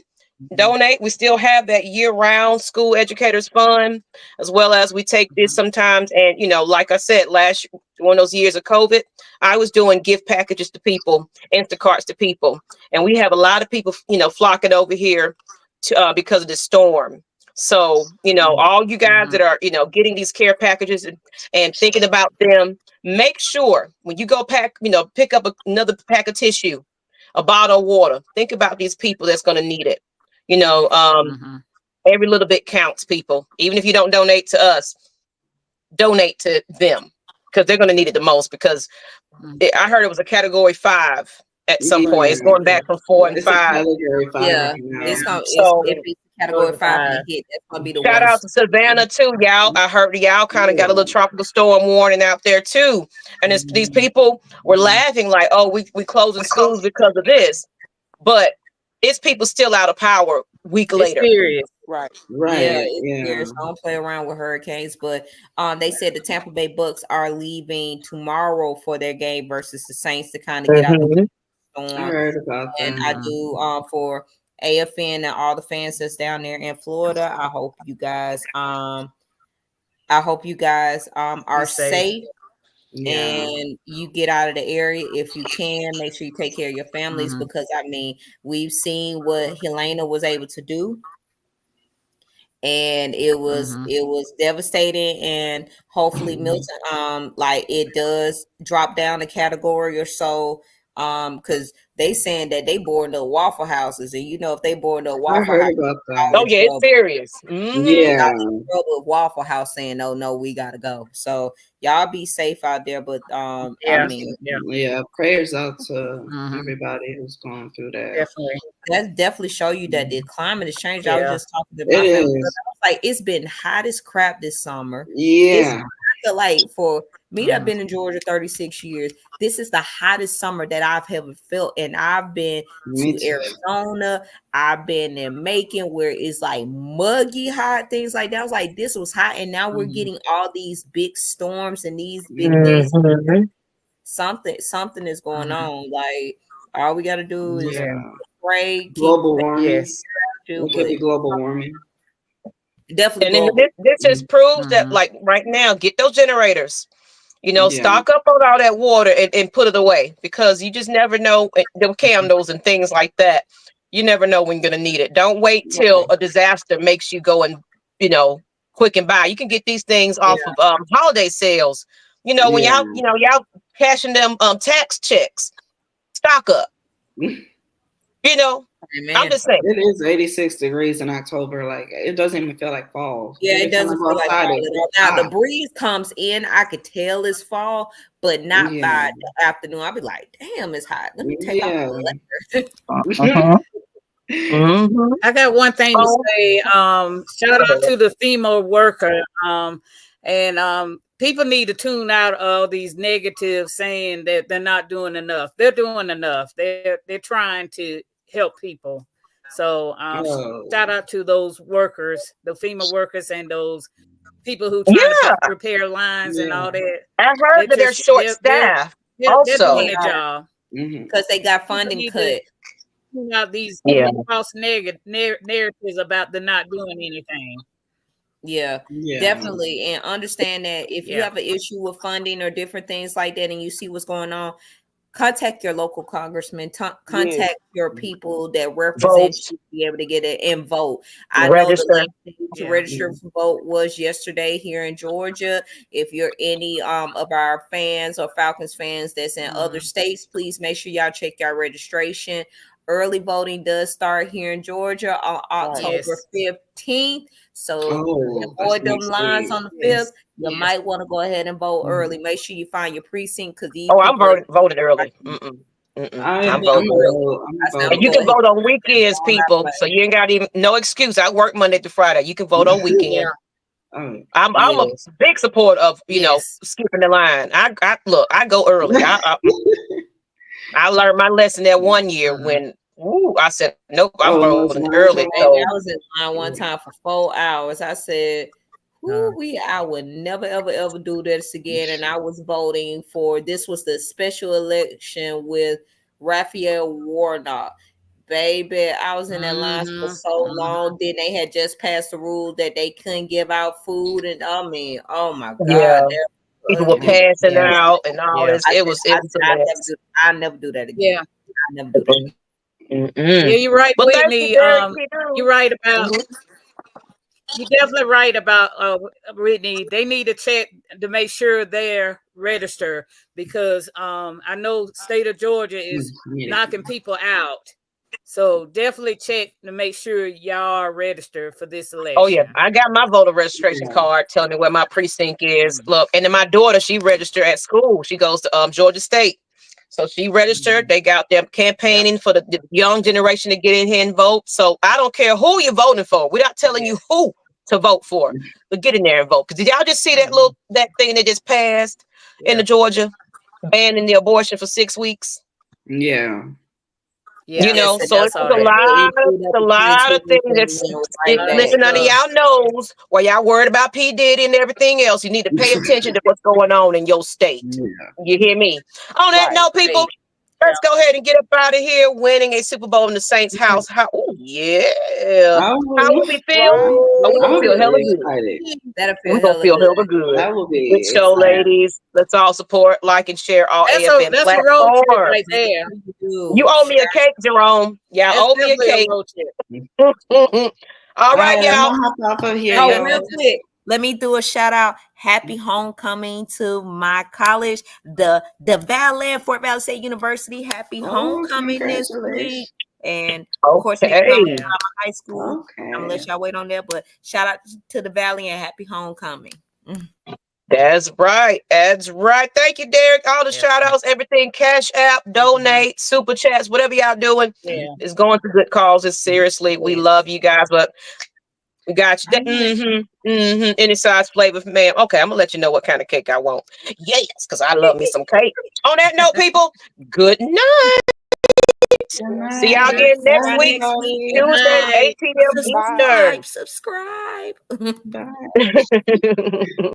Donate. We still have that year-round school educators fund, as well as we take this sometimes. And, you know, like I said, last one of those years of COVID, I was doing gift packages to people, Instacarts to people. And we have a lot of people, you know, flocking over here to, because of the storm. So, you know, all you guys that are, you know, getting these care packages and thinking about them, make sure when you go pick up another pack of tissue, a bottle of water, think about these people that's going to need it. You know, every little bit counts, people. Even if you don't donate to us, donate to them, because they're going to need it the most. Because I heard it was a category 5 at some point. It's going back from 4 and 5. Category 5 yeah, it's category 5 to hit. That's going to be the shout out to Savannah too, y'all. I heard y'all kind of got a little tropical storm warning out there too. And these people were laughing like, oh, we closing schools because of this. But it's people still out of power week later. Serious. Right. Yeah, it's serious. Don't play around with hurricanes. But they said the Tampa Bay Bucks are leaving tomorrow for their game versus the Saints to kind of get out of the storm. I heard about that. And I do for AFN and all the fans that's down there in Florida. I hope you guys are safe. And you get out of the area if you can. Make sure you take care of your families, because I mean, we've seen what Helena was able to do, and it was devastating. And hopefully Milton like it does drop down a category or so, because they saying that they boarding up Waffle Houses, and you know, if they boarding up Waffle House, oh yeah, it's serious. Yeah, with Waffle House saying, "Oh no, we gotta go." So y'all be safe out there. But I mean, prayers out to everybody who's going through that. Definitely, that definitely show you that the climate is changing. I was just talking to my family. I was like, it's been hot as crap this summer. Yeah, I feel like for me, I've been in Georgia 36 years. This is the hottest summer that I've ever felt. And I've been to Arizona. I've been in Macon, where it's like muggy hot, things like that. I was like, this was hot. And now we're getting all these big storms and these big things. Something is going on. Like, all we got to do is pray. Global warming. Yes. It could be global warming. Definitely. And then this just proves that, like, right now, get those generators. You know, stock up on all that water and put it away, because you just never know, the candles and things like that. You never know when you're going to need it. Don't wait till a disaster makes you go and, you know, quick and buy. You can get these things off of holiday sales. You know, when y'all cashing them tax checks, stock up. You know, I'm just saying. It is 86 degrees in October. Like, it doesn't even feel like fall. Yeah, it doesn't feel like fall. Now, the breeze comes in. I could tell it's fall, but not by the afternoon. I'll be like, damn, it's hot. Let me take off the I got one thing to say. Shout out to the FEMA worker. And people need to tune out all these negatives saying that they're not doing enough. They're doing enough. They're trying to help people. So shout out to those workers, the FEMA workers, and those people who try to repair lines and all that. I heard that they're short staffed. They're doing their job because they got funding cut. Out these false narratives about the not doing anything. Yeah, definitely. And understand that if you have an issue with funding or different things like that, and you see what's going on, contact your local congressman, contact your people that represent you to be able to get it and vote. I know the link to register for vote was yesterday here in Georgia. If you're any of our fans or Falcons fans that's in other states, please make sure y'all check your registration. Early voting does start here in Georgia on October 15th. So avoid them lines on the 5th. You might want to go ahead and vote early. Make sure you find your precinct because I'm voted early. I'm voting early. And you can vote on weekends, people. So you ain't got no excuse. I work Monday to Friday. You can vote on weekend. I'm a big supporter of skipping the line. I go early. I learned my lesson that one year when I said, nope, I'm voting early. So. I was in line one time for 4 hours. I said, I would never, ever do this again. And I was voting for, this was the special election with Raphael Warnock. Baby, I was in that line for so long. Then they had just passed the rule that they couldn't give out food. And oh my God. Yeah. People were passing out and all this. I never do that again. Yeah. I never do that again. Yeah, you're right, Whitney. You're right about. You're definitely right about Whitney. They need to check to make sure they're registered because I know state of Georgia is knocking people out. So definitely check to make sure y'all are registered for this election. Oh yeah, I got my voter registration card telling me where my precinct is. Look, and then my daughter, she registered at school. She goes to Georgia State. So she registered. They got them campaigning for the young generation to get in here and vote. So I don't care who you're voting for. We're not telling you who to vote for, but get in there and vote. Because did y'all just see that thing that just passed in the Georgia, banning the abortion for 6 weeks? Yeah. You know, so it's a lot of things that's slipping under y'all nose while y'all worried about P. Diddy and everything else. You need to pay attention to what's going on in your state. You hear me? On that note, people, let's go ahead and get up out of here. Winning a Super Bowl in the Saints' house. How will we feel? We're going to feel hella good. We're going to feel hella good. That will be good show, ladies. Let's all support, like, and share all AFN platforms. Right there. You owe me a cake, Jerome. Y'all owe me a cake. All right, y'all. Hop off of here, real quick. Let me do a shout out. Happy homecoming to my college, the Valley, Fort Valley State University. Happy homecoming this week. And of course, I'm out of high school. I'm gonna let y'all wait on that. But shout out to the Valley and happy homecoming. That's right. That's right. Thank you, Derek. All the shout outs, everything, Cash App, donate, super chats, whatever y'all doing is going to good causes. Seriously, we love you guys, but we got you. Any size flavor, ma'am. Okay, I'm gonna let you know what kind of cake I want. Yes, because I love me some cake. On that note, people, good night. See y'all again next week, Tuesday, 8 p.m. Eastern. Subscribe. Bye.